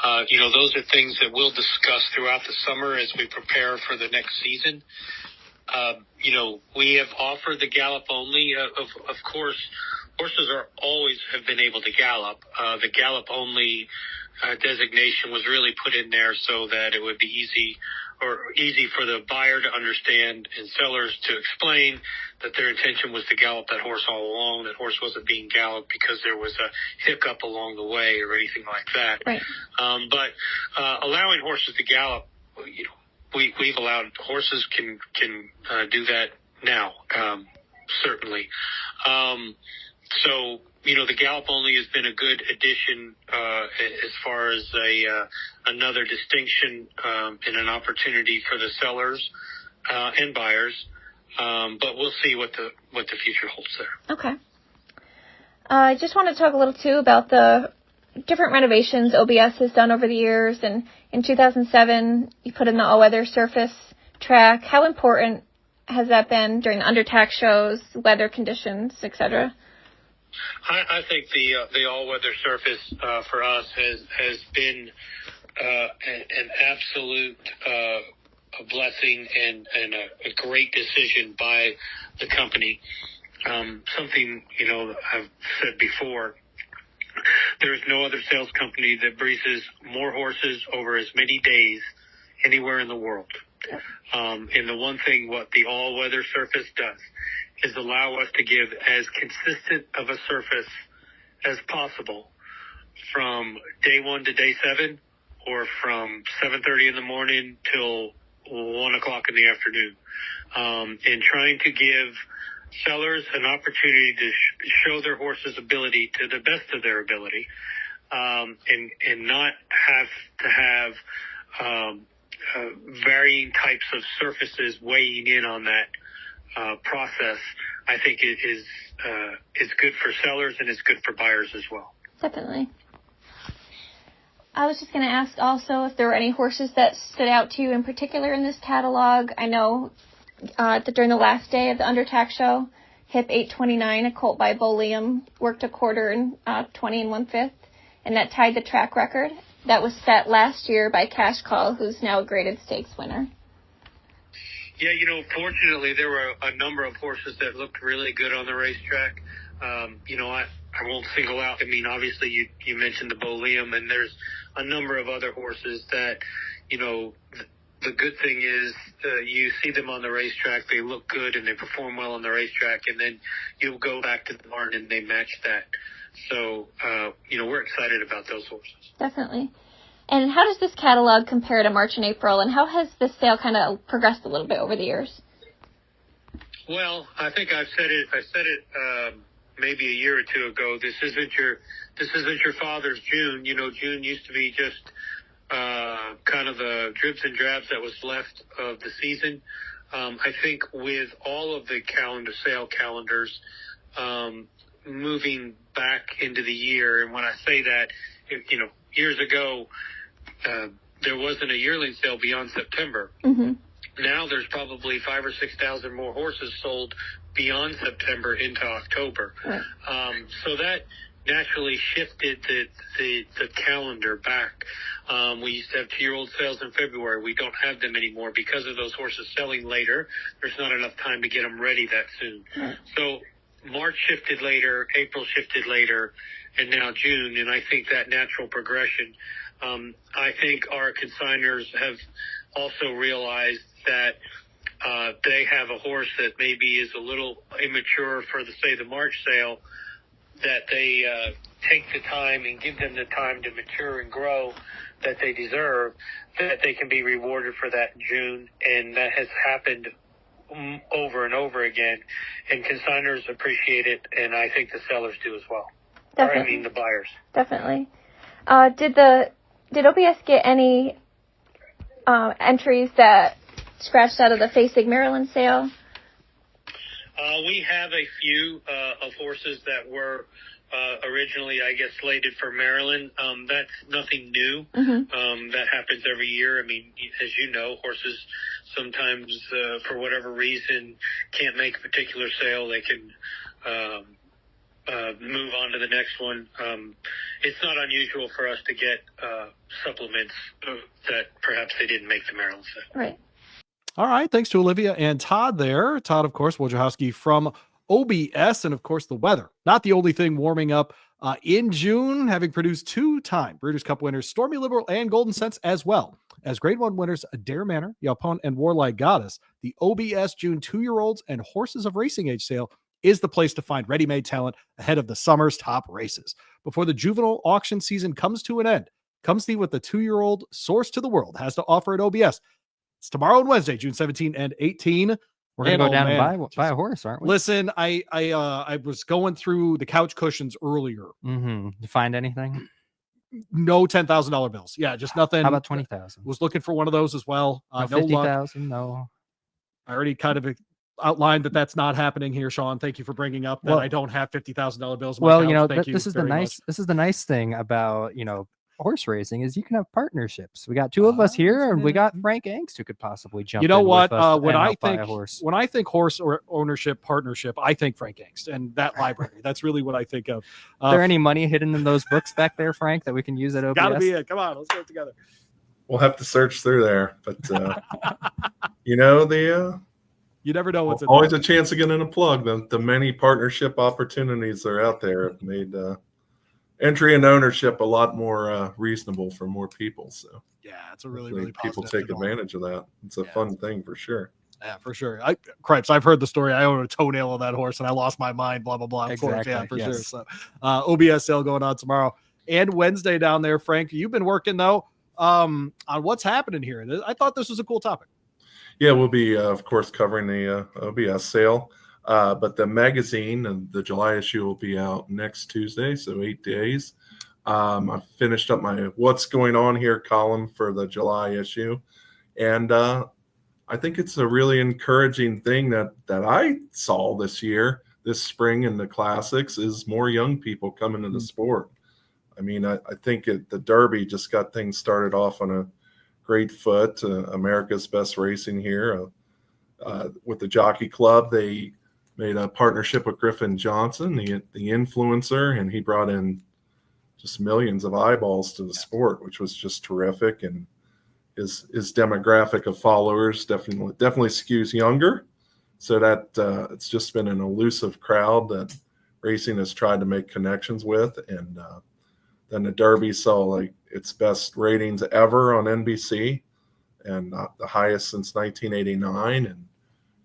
those are things that we'll discuss throughout the summer as we prepare for the next season. We have offered the gallop only. Of course, horses have been able to gallop. The gallop only designation was really put in there so that it would be easy for the buyer to understand and sellers to explain that their intention was to gallop that horse all along. That horse wasn't being galloped because there was a hiccup along the way or anything like that. Right. But allowing horses to gallop, we've allowed horses can do that now, certainly. So the gallop only has been a good addition as far as another distinction and an opportunity for the sellers and buyers. But we'll see what the future holds there. Okay. I just want to talk a little too about the different renovations OBS has done over the years. And in 2007, you put in the all-weather surface track. How important has that been during the under-tack shows, weather conditions, etc.? I think the all-weather surface for us has been an absolute a blessing and a great decision by the company. Something I've said before. There is no other sales company that breezes more horses over as many days anywhere in the world. And the one thing what the all-weather surface does is allow us to give as consistent of a surface as possible from day 1 to day 7 or from 7:30 in the morning till 1 o'clock in the afternoon. And trying to give sellers an opportunity to show their horse's ability to the best of their ability, and not have to have varying types of surfaces weighing in on that process. I think it is good for sellers and it's good for buyers as well. Definitely. I was just going to ask also if there were any horses that stood out to you in particular in this catalog. I know that during the last day of the Undertack show, Hip 829, a colt by Bo Liam, worked a quarter in 20 1/5, and that tied the track record that was set last year by Cash Call, who's now a graded stakes winner. Yeah, fortunately there were a number of horses that looked really good on the racetrack. I won't single out. I mean, obviously you mentioned the Bo Liam, and there's a number of other horses that, the good thing is you see them on the racetrack, they look good and they perform well on the racetrack, and then you'll go back to the barn and they match that. So, we're excited about those horses. Definitely. And how does this catalog compare to March and April, and how has this sale kind of progressed a little bit over the years? Well, I think I said it maybe a year or two ago. This isn't your father's June. June used to be just kind of the dribs and drabs that was left of the season. I think with all of the sale calendars moving back into the year, and when I say that, years ago, there wasn't a yearling sale beyond September. Mm-hmm. Now there's probably 5,000 or 6,000 more horses sold beyond September into October. Right. So that naturally shifted the calendar back. We used to have 2-year-old sales in February. We don't have them anymore because of those horses selling later. There's not enough time to get them ready that soon. Right. So March shifted later, April shifted later, and now June. And I think that natural progression, I think our consigners have also realized that they have a horse that maybe is a little immature for the March sale, that they take the time and give them the time to mature and grow that they deserve, that they can be rewarded for that in June. And that has happened over and over again. And consigners appreciate it, and I think the sellers do as well. Definitely. The buyers. Definitely. Did OBS get any entries that scratched out of the Fasig Maryland sale? We have a few of horses that were originally, I guess, slated for Maryland. That's nothing new. That happens every year. I mean, as you know, horses sometimes, for whatever reason, can't make a particular sale. They can move on to the next one. It's not unusual for us to get supplements that perhaps they didn't make the Maryland sale. Right. All right. Thanks to Olivia and Todd there. Todd, of course, Wojciechowski from OBS, and of course the weather. Not the only thing warming up in June, having produced 2-time Breeders' Cup winners Stormy Liberal and Golden Sense, as well as Grade 1 winners Adair Manor, Yapon, and Warlike Goddess. The OBS June 2-year-olds and horses of racing age sale is the place to find ready-made talent ahead of the summer's top races. Before the juvenile auction season comes to an end, come see what the 2-year-old source to the world has to offer at OBS. It's tomorrow and Wednesday, June 17 and 18. We're going to go down and buy a horse, aren't we? Listen, I was going through the couch cushions earlier. You find anything? No $10,000 bills. Yeah, just nothing. How about 20,000? Was looking for one of those as well. No, no 50,000. No. I already kind of outlined that that's not happening here, Sean. Thank you for bringing up that I don't have $50,000 bills. In my couch. This is the nice thing about, horse racing is you can have partnerships. We got 2 of us here, and we got Frank Angst who could possibly jump. You know in what? With us when I think horse or ownership partnership, I think Frank Angst and that library. That's really what I think of. Is there any money hidden in those books back there, Frank, that we can use at OBS? Gotta be it. Come on, let's get it together. We'll have to search through there, but you never know what's always a chance of getting a plug. The many partnership opportunities that are out there have made entry and ownership a lot more reasonable for more people. So yeah, it's a really people take advantage of that. It's a fun thing for sure. Yeah, for sure. Cripes, I've heard the story. I own a toenail of that horse and I lost my mind, blah, blah, blah. Exactly. Yeah, for sure. So OBS sale going on tomorrow and Wednesday down there. Frank, you've been working though on what's happening here. I thought this was a cool topic. Yeah, we'll be, of course, covering the OBS sale. But the magazine and the July issue will be out next Tuesday, so 8 days. I finished up my What's Going On Here column for the July issue. And I think it's a really encouraging thing that I saw this spring in the classics is more young people coming into the sport. I mean, I think the Derby just got things started off on a great foot. America's Best Racing here. With the Jockey Club, they made a partnership with Griffin Johnson, the influencer, and he brought in just millions of eyeballs to the sport, which was just terrific. And his demographic of followers definitely skews younger. So that it's just been an elusive crowd that racing has tried to make connections with. And then the Derby saw like its best ratings ever on NBC and the highest since 1989. And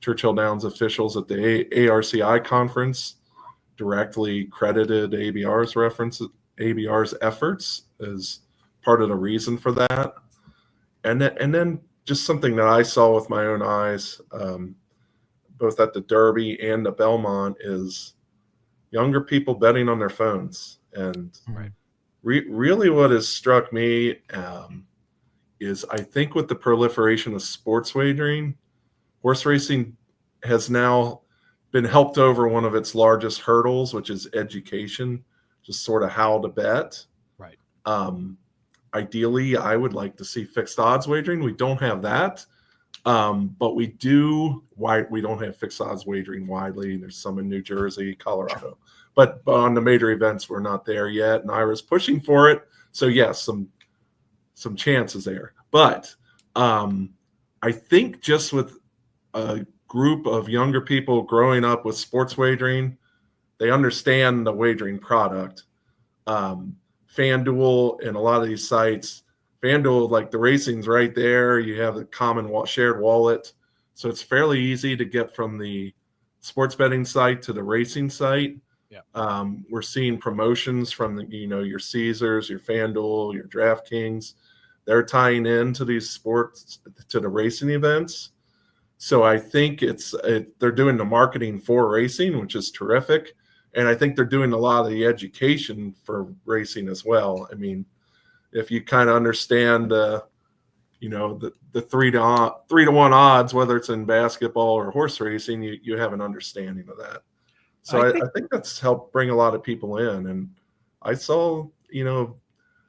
Churchill Downs officials at the ARCI conference directly credited ABR's efforts as part of the reason for that. And then just something that I saw with my own eyes, both at the Derby and the Belmont, is younger people betting on their phones. And really what has struck me is I think with the proliferation of sports wagering, horse racing has now been helped over one of its largest hurdles, which is education, just sort of how to bet. Right. Ideally, I would like to see fixed odds wagering. We don't have that, but we do. We don't have fixed odds wagering widely. There's some in New Jersey, Colorado, but on the major events, we're not there yet. And I was pushing for it, so yes, some chances there. But I think just with a group of younger people growing up with sports wagering, they understand the wagering product. FanDuel and a lot of these sites, FanDuel, like the racing's right there. You have a common shared wallet. So it's fairly easy to get from the sports betting site to the racing site. Yeah. We're seeing promotions from your Caesars, your FanDuel, your DraftKings. They're tying into these sports to the racing events. So I think they're doing the marketing for racing, which is terrific. And I think they're doing a lot of the education for racing as well. I mean, if you kind of understand, the 3-to-1 odds, whether it's in basketball or horse racing, you have an understanding of that. So I think that's helped bring a lot of people in. And I saw,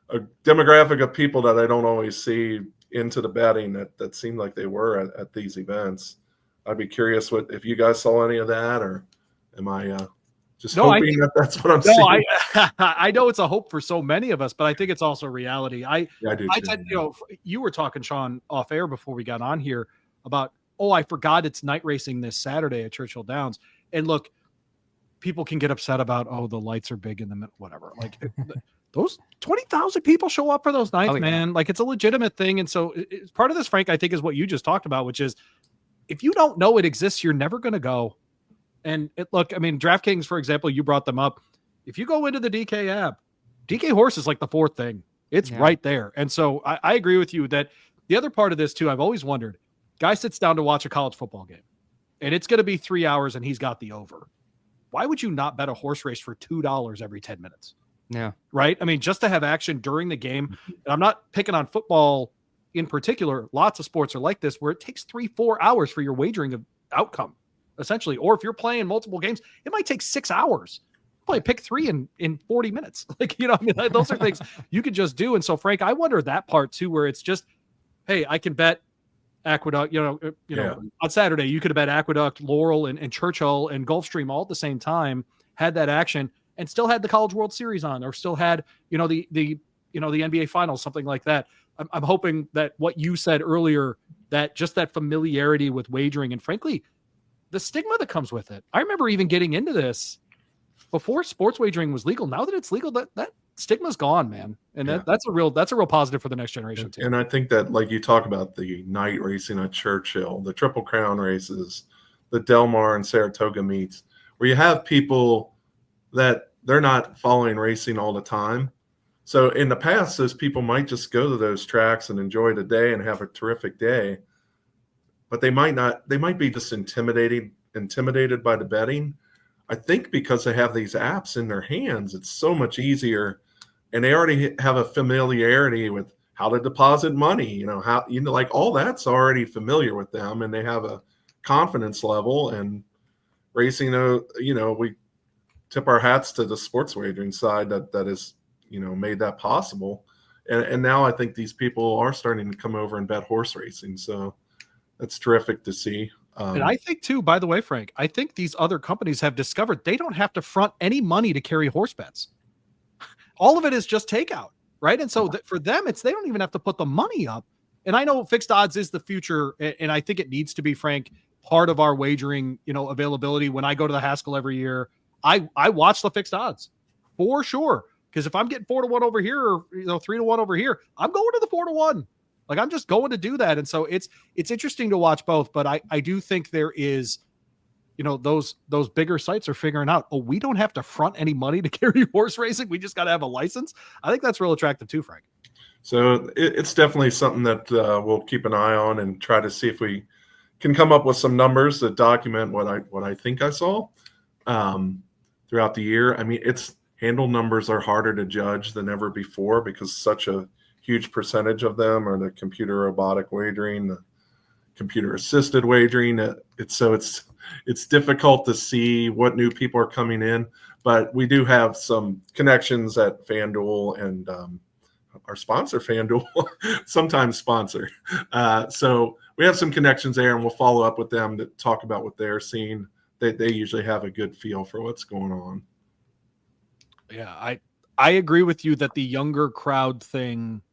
a demographic of people that I don't always see into the betting that seemed like they were at these events. I'd be curious if you guys saw any of that, or am I just hoping that's what I'm seeing? I know it's a hope for so many of us, but I think it's also reality. I do too. You were talking, Sean, off air before we got on here about, I forgot it's night racing this Saturday at Churchill Downs. And look, people can get upset about, the lights are big in the middle, whatever. Like those 20,000 people show up for those nights, man. Like it's a legitimate thing. And so it's part of this, Frank, I think, is what you just talked about, which is if you don't know it exists, you're never going to go. And DraftKings, for example, you brought them up. If you go into the DK app, DK Horse is like the fourth thing. It's right there. And so I agree with you that the other part of this too, I've always wondered, guy sits down to watch a college football game and it's going to be 3 hours and he's got the over. Why would you not bet a horse race for $2 every 10 minutes? Yeah. Right. Just to have action during the game. And I'm not picking on football in particular. Lots of sports are like this, where it takes 3-4 hours for your wagering outcome, essentially. Or if you're playing multiple games, it might take 6 hours. Probably pick 3 in 40 minutes. Those are things you could just do. And so, Frank, I wonder that part too, where it's just, hey, I can bet Aqueduct, on Saturday, you could have bet Aqueduct, Laurel, and Churchill and Gulfstream all at the same time, had that action, and still had the College World Series on, or still had, the NBA Finals, something like that. I'm hoping that what you said earlier, that just that familiarity with wagering, and frankly, the stigma that comes with it. I remember even getting into this before sports wagering was legal. Now that it's legal, that stigma's gone, man. And that's a real positive for the next generation too. And I think that, like you talk about the night racing at Churchill, the Triple Crown races, the Del Mar and Saratoga meets, where you have people that they're not following racing all the time. So in the past, those people might just go to those tracks and enjoy the day and have a terrific day, but they might be just intimidated by the betting. I think because they have these apps in their hands, it's so much easier, and they already have a familiarity with how to deposit money, like all that's already familiar with them, and they have a confidence level. And racing, we tip our hats to the sports wagering side that is, made that possible. And now I think these people are starting to come over and bet horse racing. So that's terrific to see. And I think too, by the way, Frank, I think these other companies have discovered they don't have to front any money to carry horse bets. All of it is just takeout, right? And so for them, they don't even have to put the money up. And I know fixed odds is the future, and I think it needs to be, Frank, part of our wagering, availability. When I go to the Haskell every year, I watch the fixed odds for sure. Because if I'm getting 4-1 over here, or 3-1 over here, I'm going to the 4-1. Like I'm just going to do that. And so it's interesting to watch both, but I do think there is, those bigger sites are figuring out, we don't have to front any money to carry horse racing. We just got to have a license. I think that's real attractive too, Frank. So it's definitely something that we'll keep an eye on and try to see if we can come up with some numbers that document what I think I saw throughout the year. It's handle numbers are harder to judge than ever before because such a huge percentage of them are the computer robotic wagering, the computer assisted wagering. It's difficult to see what new people are coming in, but we do have some connections at FanDuel and our sponsor FanDuel sometimes sponsor. So we have some connections there, and we'll follow up with them to talk about what they're seeing. They usually have a good feel for what's going on. Yeah, I agree with you that the younger crowd thing,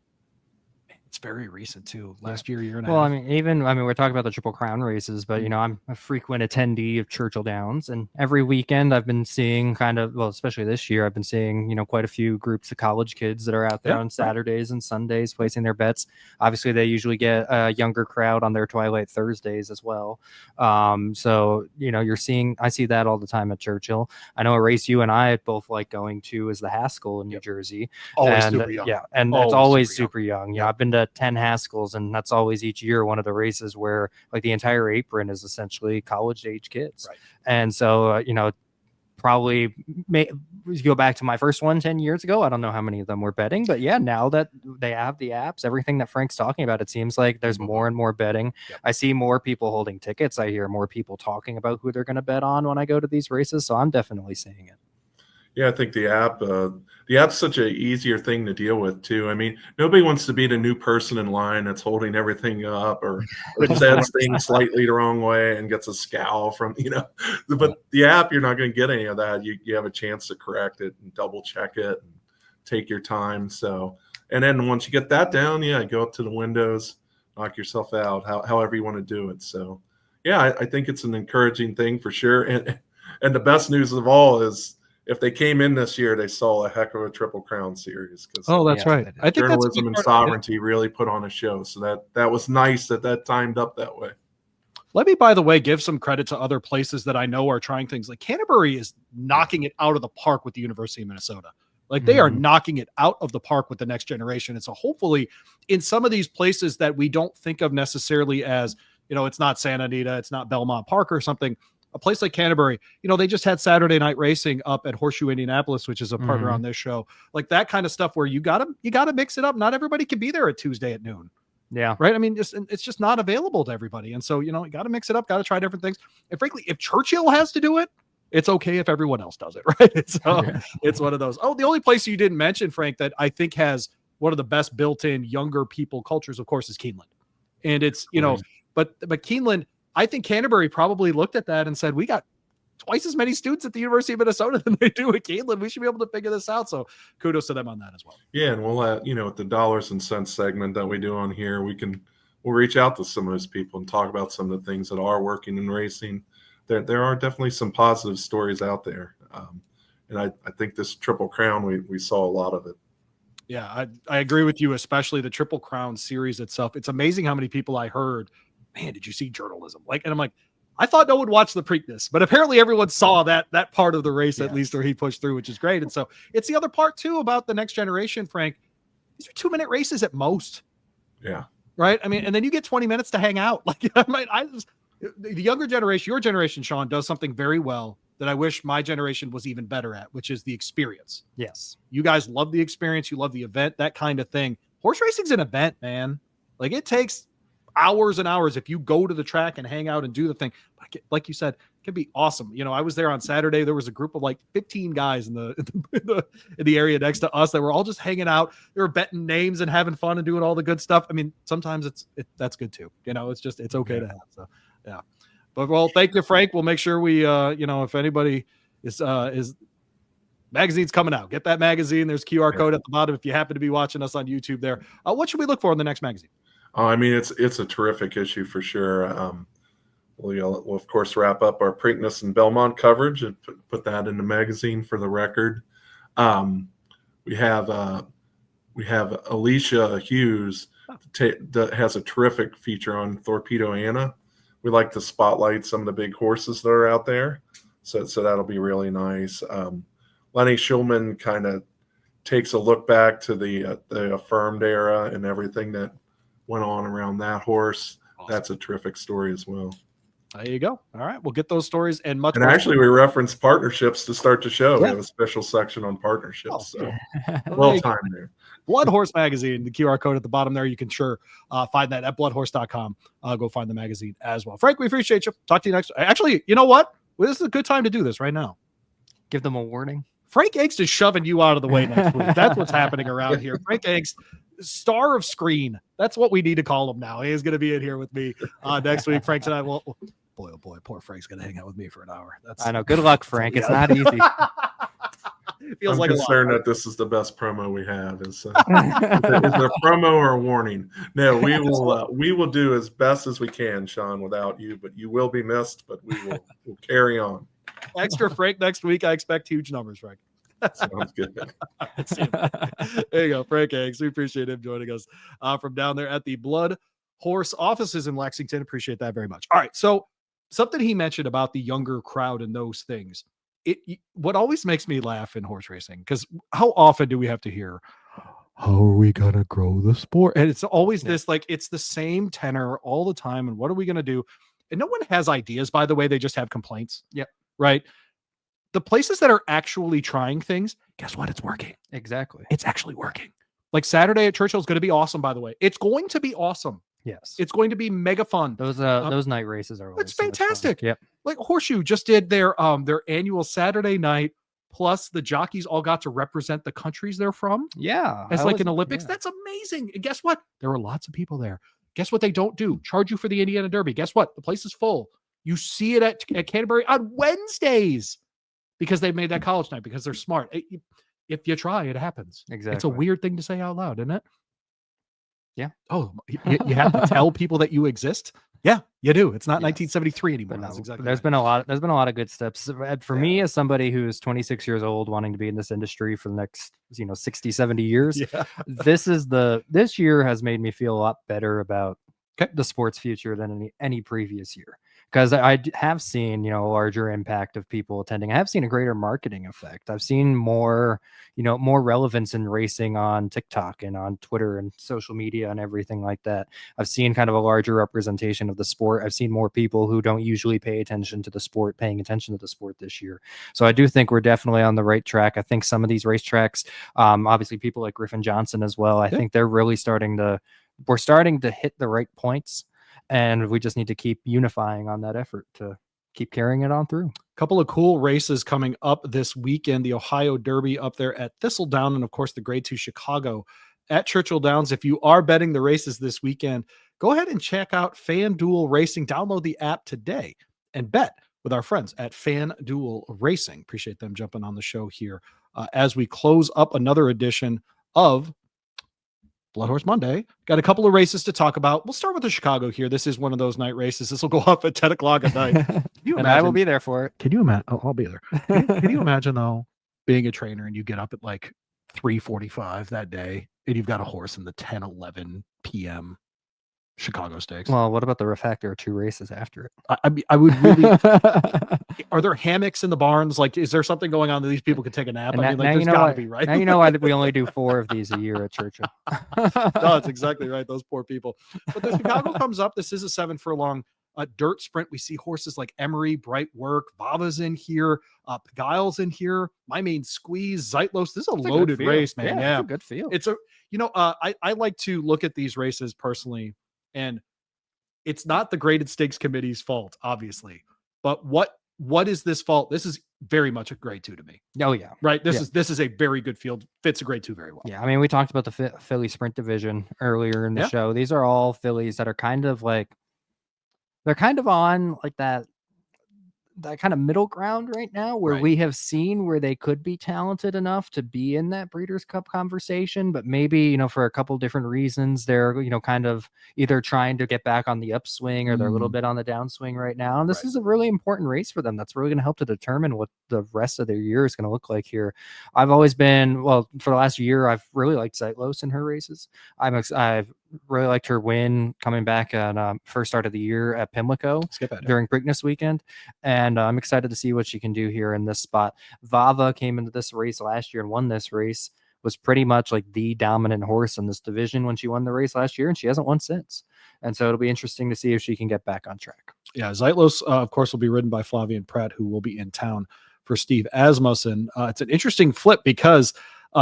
it's very recent too. Last year and a half. Well, we're talking about the Triple Crown races, but I'm a frequent attendee of Churchill Downs, and every weekend I've been seeing especially this year, I've been seeing, quite a few groups of college kids that are out there on Saturdays and Sundays placing their bets. Obviously, they usually get a younger crowd on their Twilight Thursdays as well. So, I see that all the time at Churchill. I know a race you and I both like going to is the Haskell in New Jersey. Always super young. Yeah, and it's always super young. I've been to 10 Haskells, and that's always each year one of the races where like the entire apron is essentially college age kids. Right. And so probably go back to my first one 10 years ago. I don't know how many of them were betting, but yeah, now that they have the apps, everything that Frank's talking about, it seems like there's more and more betting. Yep. I see more people holding tickets. I hear more people talking about who they're going to bet on when I go to these races. So I'm definitely seeing it. Yeah, I think the app's such an easier thing to deal with too. I mean, nobody wants to be the new person in line that's holding everything up or says things slightly the wrong way and gets a scowl from, but the app, you're not going to get any of that. You have a chance to correct it and double check it and take your time. So, and then once you get that down, go up to the windows, knock yourself out, however you want to do it. So yeah, I think it's an encouraging thing for sure. And the best news of all is, if they came in this year, they saw a heck of a Triple Crown series. That's right. I think journalism and sovereignty really put on a show. So that was nice that timed up that way. Let me, by the way, give some credit to other places that I know are trying things. Like Canterbury is knocking it out of the park with the University of Minnesota. Like they are knocking it out of the park with the next generation. And so hopefully in some of these places that we don't think of necessarily as, it's not Santa Anita, it's not Belmont Park or something, a place like Canterbury, they just had Saturday night racing up at Horseshoe Indianapolis, which is a partner on this show. Like that kind of stuff where you gotta mix it up. Not everybody can be there at Tuesday at noon. Yeah. Right. I mean, it's just not available to everybody. And so, you got to mix it up, got to try different things. And frankly, if Churchill has to do it, it's okay if everyone else does it. Right. It's one of those. Oh, the only place you didn't mention, Frank, that I think has one of the best built-in younger people cultures, of course, is Keeneland. And it's, but Keeneland, I think Canterbury probably looked at that and said, we got twice as many students at the University of Minnesota than they do at Keeneland. We should be able to figure this out. So kudos to them on that as well. Yeah. And we'll have, with the dollars and cents segment that we do on here, we'll reach out to some of those people and talk about some of the things that are working in racing. There are definitely some positive stories out there. And I think this Triple Crown, we saw a lot of it. Yeah, I agree with you, especially the Triple Crown series itself. It's amazing how many people I heard, man, did you see journalism? And I'm like, I thought no one watched the Preakness, but apparently everyone saw that part of the race, at least where he pushed through, which is great. And so it's the other part too about the next generation, Frank. These are 2-minute races at most. Yeah. Right. I mean, and then you get 20 minutes to hang out. Like the younger generation, your generation, Sean, does something very well that I wish my generation was even better at, which is the experience. Yes. You guys love the experience. You love the event, that kind of thing. Horse racing's an event, man. Like it takes hours and hours if you go to the track and hang out and do the thing. Like you said, it can be awesome. I was there on Saturday. There was a group of like 15 guys in the area next to us that were all just hanging out. They were betting names and having fun and doing all the good stuff. I mean, sometimes that's good too. It's okay to have. So yeah. But well, thank you, Frank. We'll make sure we if anybody is magazine's coming out, get that magazine. There's QR code at the bottom if you happen to be watching us on YouTube there. What should we look for in the next magazine? I mean, it's a terrific issue for sure. We'll of course wrap up our Preakness and Belmont coverage and put that in the magazine for the record. We have Alicia Hughes that has a terrific feature on Torpedo Anna. We like to spotlight some of the big horses that are out there, so that'll be really nice. Lenny Schulman kind of takes a look back to the Affirmed era and everything that went on around that horse. Awesome. That's a terrific story as well. There you go. All right, we'll get those stories and much. And actually, we referenced partnerships to start the show. We have a special section on partnerships. So well timed there. BloodHorse Magazine, the QR code at the bottom there. You can find that at bloodhorse.com. Go find the magazine as well. Frank, we appreciate you. Talk to you next. Actually, you know what? This is a good time to do this right now. Give them a warning. Frank Angst is shoving you out of the way next week. That's what's happening around here. Frank Angst, star of screen. That's what we need to call him now. He is going to be in here with me next week. Frank and I will. Boy, oh boy, poor Frank's going to hang out with me for an hour. I know. Good luck, Frank. It's not easy. I'm concerned that this is the best promo we have. Is it a promo or a warning? No, we will do as best as we can, Sean, without you. But you will be missed. But we'll carry on. Extra Frank next week. I expect huge numbers, Frank. Sounds good. There you go, Frank Angst. We appreciate him joining us from down there at the BloodHorse offices in Lexington. Appreciate that very much. All right, so something he mentioned about the younger crowd and those things. What always makes me laugh in horse racing, because how often do we have to hear, how are we going to grow the sport? And it's always this, like, it's the same tenor all the time. And what are we going to do? And no one has ideas, by the way. They just have complaints. Yep. Right. the places that are actually trying things, guess what? It's working. Exactly. It's actually working. Like Saturday at Churchill is going to be awesome, by the way. It's going to be awesome. Yes. It's going to be mega fun. Those night races are always It's so much fun. fantastic. Yep. Like Horseshoe just did their annual Saturday night, plus the jockeys all got to represent the countries they're from. Yeah. As like an Olympics. That's amazing. And guess what? There were lots of people there. Guess what they don't do? Charge you for the Indiana Derby. Guess what? The place is full. You see it at Canterbury on Wednesdays because they've made that college night because they're smart. If you try, it happens. Exactly. It's a weird thing to say out loud, isn't it? Yeah. Oh, you have to tell people that you exist. Yeah, you do. It's not Yes. 1973 anymore. But That's no, exactly. there's right. been a lot of good steps for me as somebody who's 26 years old wanting to be in this industry for the next 60 70 years. Yeah. This year has made me feel a lot better about Okay. the sport's future than any previous year, because I have seen a larger impact of people attending. I have seen a greater marketing effect. I've seen more relevance in racing on TikTok and on Twitter and social media and everything like that. I've seen kind of a larger representation of the sport. I've seen more people who don't usually pay attention to the sport paying attention to the sport this year. So I do think we're definitely on the right track. I think some of these racetracks, obviously people like Griffin Johnson as well, I think they're really we're starting to hit the right points, and we just need to keep unifying on that effort to keep carrying it on through. Couple of cool races coming up this weekend. The Ohio Derby up there at Thistledown, and of course the Grade 2 Chicago at Churchill Downs. If you are betting the races this weekend, go ahead and check out FanDuel Racing. Download the app today and bet with our friends at FanDuel Racing. Appreciate them jumping on the show here as we close up another edition of BloodHorse Monday. Got a couple of races to talk about. We'll start with the Chicago here. This is one of those night races. This will go off at 10 o'clock at night. Can you And I will be there for it. Can you imagine? Oh, I'll be there. Can you imagine though, being a trainer and you get up at like 3:45 that day and you've got a horse in the 10-11 p.m. Chicago Stakes? Well, what about the refactor 2 races after it? I would really. Are there hammocks in the barns? Like, is there something going on that these people could take a nap? And I mean, now like, you there's know got to why- be, right? Now you know why we only do 4 of these a year at Churchill. No, that's exactly right. Those poor people. But the Chicago comes up. This is a 7 furlong dirt sprint. We see horses like Emery, Bright Work, Bava's in here, Beguile's in here, My Main Squeeze, Zeitlos. This is a It's a good loaded field. race, man. It's Yeah. a good field. It's a, I like to look at these races personally, and it's not the graded stakes committee's fault, obviously. But what is this fault? This is very much a grade 2 to me. Oh yeah. Right. This is a very good field. Fits a grade 2 very well. Yeah, I mean, we talked about the Philly Sprint Division earlier in the show. These are all fillies that are kind of on like that kind of middle ground right now, where we have seen where they could be talented enough to be in that Breeders' Cup conversation, but maybe for a couple different reasons they're kind of either trying to get back on the upswing or they're a little bit on the downswing right now. And this is a really important race for them. That's really going to help to determine what the rest of their year is going to look like here. I've always been, well, for the last year, I've really liked Zeitlos in her races. I've really liked her win coming back at first start of the year at Pimlico during Preakness weekend. And I'm excited to see what she can do here in this spot. Vava came into this race last year and won this race, was pretty much like the dominant horse in this division when she won the race last year, and she hasn't won since. And so it'll be interesting to see if she can get back on track. Yeah, Zeitlos, of course, will be ridden by Flavian Pratt, who will be in town for Steve Asmussen. It's an interesting flip because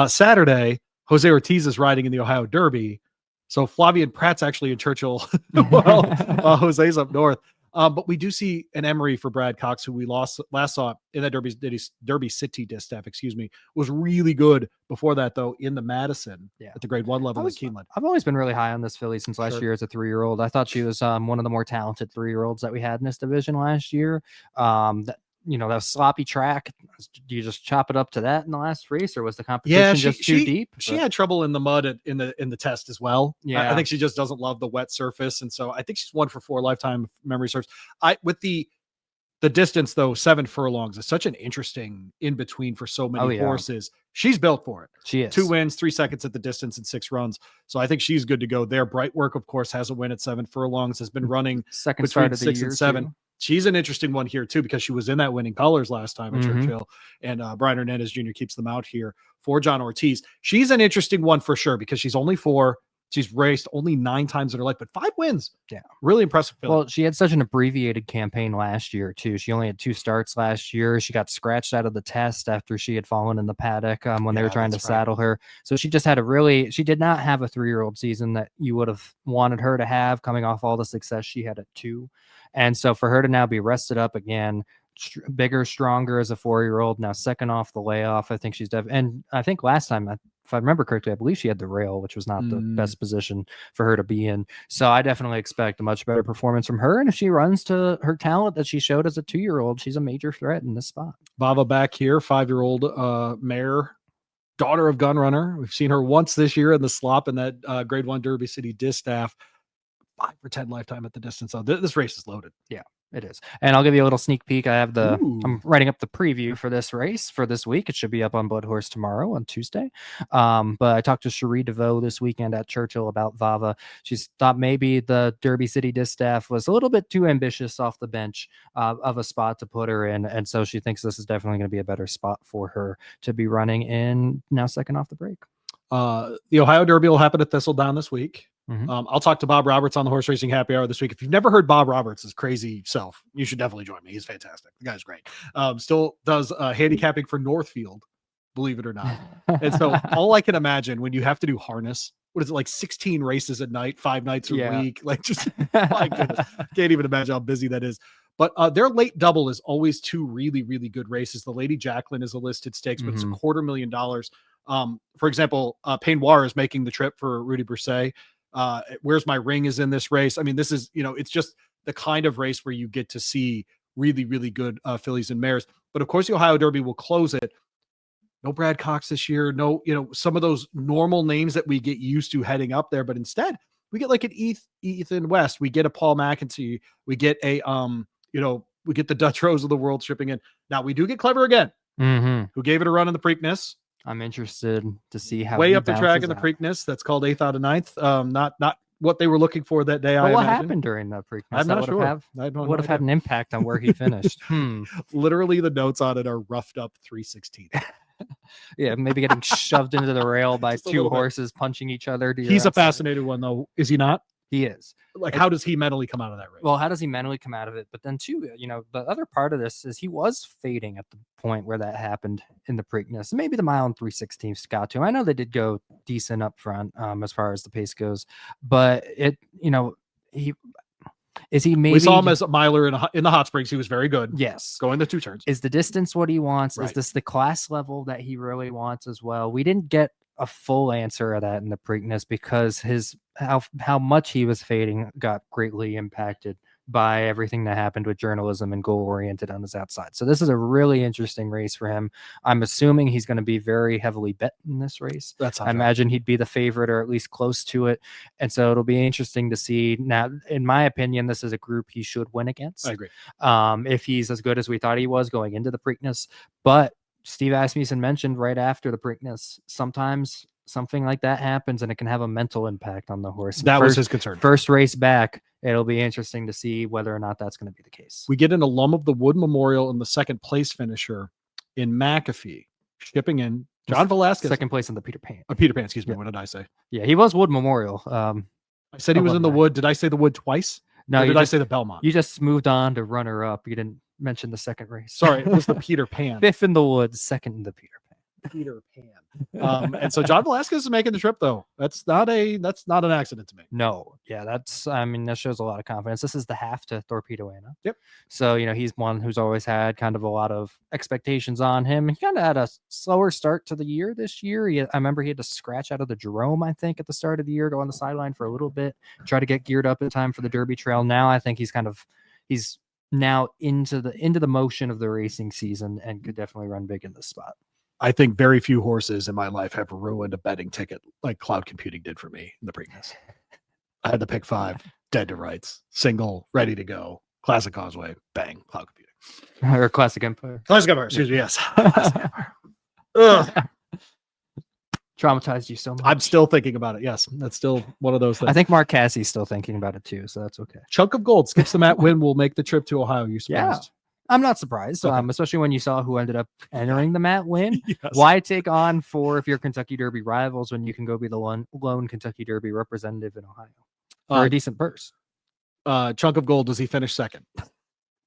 Saturday, Jose Ortiz is riding in the Ohio Derby. So Flavian Pratt's actually in Churchill while Jose's up north. But we do see an Emery for Brad Cox, who we last saw in that Derby City distaff, was really good before that, though, in the Madison at the grade 1 level in Keeneland. I've always been really high on this filly since last year as a 3-year-old. I thought she was one of the more talented 3-year-olds that we had in this division last year. That sloppy track. Do you just chop it up to that in the last race, or was the competition just too deep? She had trouble in the mud in the test as well. Yeah, I think she just doesn't love the wet surface, and so I think she's 1-for-4 lifetime memory serves. With the distance though, 7 furlongs is such an interesting in between for so many horses. She's built for it. She is 2 wins, 3 seconds at the distance, and 6 runs. So I think she's good to go there. Bright Work, of course, has a win at 7 furlongs. Has been running second between 6 and 7. Too. She's an interesting one here too, because she was in that winning colors last time at Churchill, and Brian Hernandez Jr. keeps them out here for John Ortiz. She's an interesting one for sure, because she's only 4. She's raced only 9 times in her life, but 5 wins. Yeah. Really impressive filly. Well, she had such an abbreviated campaign last year, too. She only had 2 starts last year. She got scratched out of the test after she had fallen in the paddock when they were trying to saddle her. So she just had she did not have a 3-year-old season that you would have wanted her to have coming off all the success she had at 2. And so for her to now be rested up again, bigger, stronger as a 4-year-old, now second off the layoff, I think she's and I think last time, if I remember correctly, I believe she had the rail, which was not the best position for her to be in. So I definitely expect a much better performance from her. And if she runs to her talent that she showed as a 2-year-old, she's a major threat in this spot. Bava back here, 5-year-old mare, daughter of Gunrunner. We've seen her once this year in the slop in that Grade 1 Derby City distaff. 5 for 10 lifetime at the distance. So this race is loaded. Yeah. It is. And I'll give you a little sneak peek. I'm writing up the preview for this race for this week. It should be up on BloodHorse tomorrow on Tuesday. But I talked to Cherie DeVoe this weekend at Churchill about Vava. She thought maybe the Derby City distaff was a little bit too ambitious off the bench of a spot to put her in. And so she thinks this is definitely going to be a better spot for her to be running in now second off the break. The Ohio Derby will happen at Thistledown this week. Mm-hmm. I'll talk to Bob Roberts on the Horse Racing Happy Hour this week. If you've never heard Bob Roberts' crazy self, you should definitely join me. He's fantastic. The guy's great. Still does handicapping for Northfield, believe it or not. And so all I can imagine when you have to do harness, what is it, like 16 races at night, 5 nights a week? Like, just, my goodness, can't even imagine how busy that is. But their late double is always 2 really, really good races. The Lady Jacqueline is a listed stakes, but it's $250,000. For example, Peignoir is making the trip for Rudy Broussais. Where's My Ring is in this race. I mean, this is, it's just the kind of race where you get to see really, really good fillies and mares. But of course, the Ohio Derby will close it. No Brad Cox this year. No, some of those normal names that we get used to heading up there. But instead, we get like an Ethan West. We get a Paul McEntee. We get a, we get the Dutch Rose of the world shipping in. Now, we do get Clever Again, who gave it a run in the Preakness. I'm interested to see how way up the track in the Preakness. That's called 8th out of 9th. Not what they were looking for that day. What happened during the Preakness? I'm not sure. Would have had an impact on where he finished. Literally, the notes on it are roughed up 316. Yeah, maybe getting shoved into the rail by 2 horses punching each other. He's a fascinating one, though. Is he not? He is. Like, how does he mentally come out of that race? Well, how does he mentally come out of it? But then, too, the other part of this is he was fading at the point where that happened in the Preakness. Maybe the mile and 3/16 got to him. I know they did go decent up front as far as the pace goes, but we saw him as a miler in the hot springs. He was very good. Yes. Going the 2 turns. Is the distance what he wants? Right. Is this the class level that he really wants as well? We didn't get a full answer of that in the Preakness because how much he was fading got greatly impacted by everything that happened with journalism and goal oriented on his outside. So this is a really interesting race for him. I'm assuming he's going to be very heavily bet in this race. I imagine he'd be the favorite or at least close to it. And so it'll be interesting to see. Now, in my opinion, this is a group he should win against. I agree. If he's as good as we thought he was going into the Preakness. But Steve Asmussen mentioned right after the Preakness, sometimes something like that happens and it can have a mental impact on the horse. That was his concern. First race back, it'll be interesting to see whether or not that's going to be the case. We get an alum of the Wood Memorial and the 2nd place finisher in McAfee shipping in John Velasquez. 2nd place in the Peter Pan. Peter Pan, excuse me. What did I say? Yeah, he was Wood Memorial. I said he was in the Wood. Did I say the Wood twice? No, did I say the Belmont? You just moved on to runner up. You didn't mention the 2nd race. Sorry, it was the Peter Pan. 5th in the Woods, 2nd in the Peter Pan. Peter Pan. And so John Velasquez is making the trip, though. That's not an accident to me. No, yeah, that shows a lot of confidence. This is the half to Torpedo Anna. Yep. So he's one who's always had kind of a lot of expectations on him. He kind of had a slower start to the year this year. I remember he had to scratch out of the Jerome, I think, at the start of the year, go on the sideline for a little bit, try to get geared up in time for the Derby Trail. Now I think he's now into the motion of the racing season and could definitely run big in this spot. I think very few horses in my life have ruined a betting ticket like Cloud Computing did for me in the Preakness. I had the pick 5, dead to rights, single, ready to go, Classic Causeway, bang, Cloud Computing. Or Classic Empire. Classic Empire, excuse me, yes. Classic Empire. Ugh. Traumatized you so much. I'm still thinking about it. Yes, that's still one of those things. I think Mark Cassie's still thinking about it too, so that's okay. Chunk of Gold skips the Matt Wynn will make the trip to Ohio. You surprised? I'm not surprised, Okay. especially when you saw who ended up entering the Matt win. Yes. Why take on 4 if you're Kentucky Derby rivals when you can go be the lone Kentucky Derby representative in Ohio for a decent purse? Chunk of Gold, does he finish second?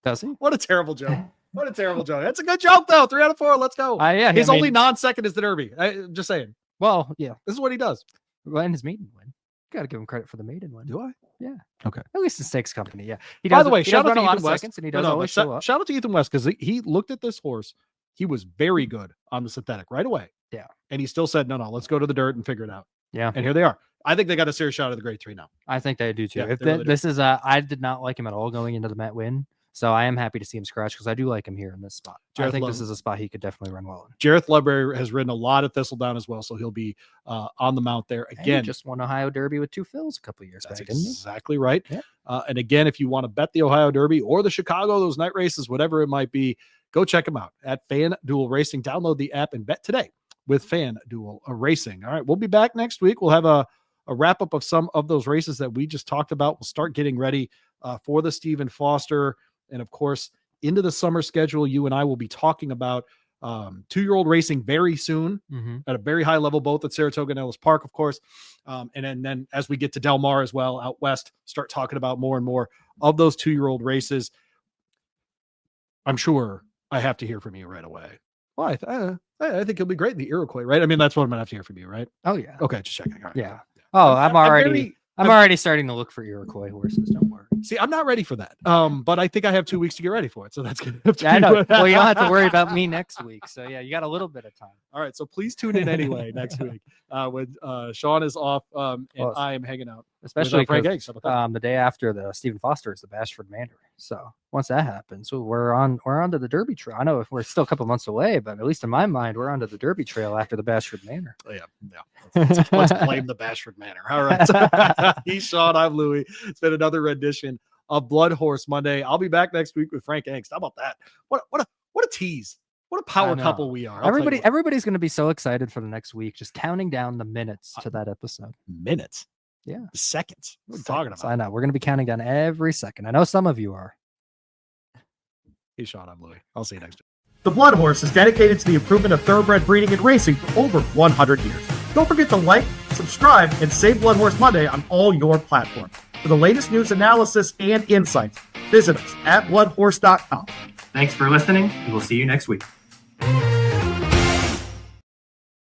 Does he? What a terrible joke. What a terrible joke. That's a good joke, though. 3 out of 4. Let's go. Yeah, His only non-second is the Derby. Just saying. Well, yeah. This is what he does. Well, and his maiden win. Got to give him credit for the maiden win. Do I? Yeah. Okay. At least in stakes company. Yeah. He By does, the way, he shout does out run to a lot Ethan of West. seconds, and he does always show up. Shout out to Ethan West because he looked at this horse. He was very good on the synthetic right away. Yeah. And he still said, no, let's go to the dirt and figure it out. Yeah. And here they are. I think they got a serious shot at the grade 3 now. I think they do too. Yeah, If they really do. this is I did not like him at all going into the Met win. So I am happy to see him scratch because I do like him here in this spot. I think this is a spot he could definitely run well in. Jareth Ludbury has ridden a lot at Thistledown as well, so he'll be on the mount there And again. he just won Ohio Derby with 2 fills a couple years That's back, didn't he? exactly right. Yeah. And again, if you want to bet the Ohio Derby or the Chicago, those night races, whatever it might be, go check them out at FanDuel Racing. Download the app and bet today with FanDuel Racing. All right, we'll be back next week. We'll have a wrap up of some of those races that we just talked about. We'll start getting ready for the Stephen Foster, and of course, into the summer schedule. You and I will be talking about 2-year-old racing very soon at a very high level, both at Saratoga and Ellis Park, of course. And then as we get to Del Mar as well, out west, start talking about more and more of those 2-year-old races. I'm sure I have to hear from you right away. Well, I think he'll be great in the Iroquois, right? I mean, that's what I'm gonna have to hear from you, right? Oh yeah. Okay, just checking. All right. Yeah. Oh, I'm already very- I'm already starting to look for Iroquois horses. Don't worry. See, I'm not ready for that. But I think I have 2 weeks to get ready for it. So that's gonna have to Yeah, I be know. what- Well, you don't have to worry about me next week. So yeah, you got a little bit of time. All right. So please tune in anyway next week when Sean is off and Well, I am hanging out. Especially Frank 'cause, Angst. How about that? the day after the Stephen Foster is the Bashford Manor. So once that happens, we're on to the Derby Trail. I know if we're still a couple months away, but at least in my mind, we're onto the Derby Trail after the Bashford Manor. Oh, yeah. Let's blame the Bashford Manor. All right. He's Sean. I'm Louie. It's been another rendition of BloodHorse Monday. I'll be back next week with Frank Angst. How about that? What a tease. What a power I know. couple we are. I'll tell you what. Everybody's going to be so excited for the next week, just counting down the minutes to that episode. Minutes. Yeah. Seconds. What are you talking Seconds. about? I know. We're going to be counting down every second. I know some of you are. He's Sean. I'm Louie. I'll see you next week. The Blood Horse is dedicated to the improvement of thoroughbred breeding and racing for over 100 years. Don't forget to like, subscribe, and save Blood Horse Monday on all your platforms. For the latest news, analysis, and insights, visit us at bloodhorse.com. Thanks for listening, and we'll see you next week.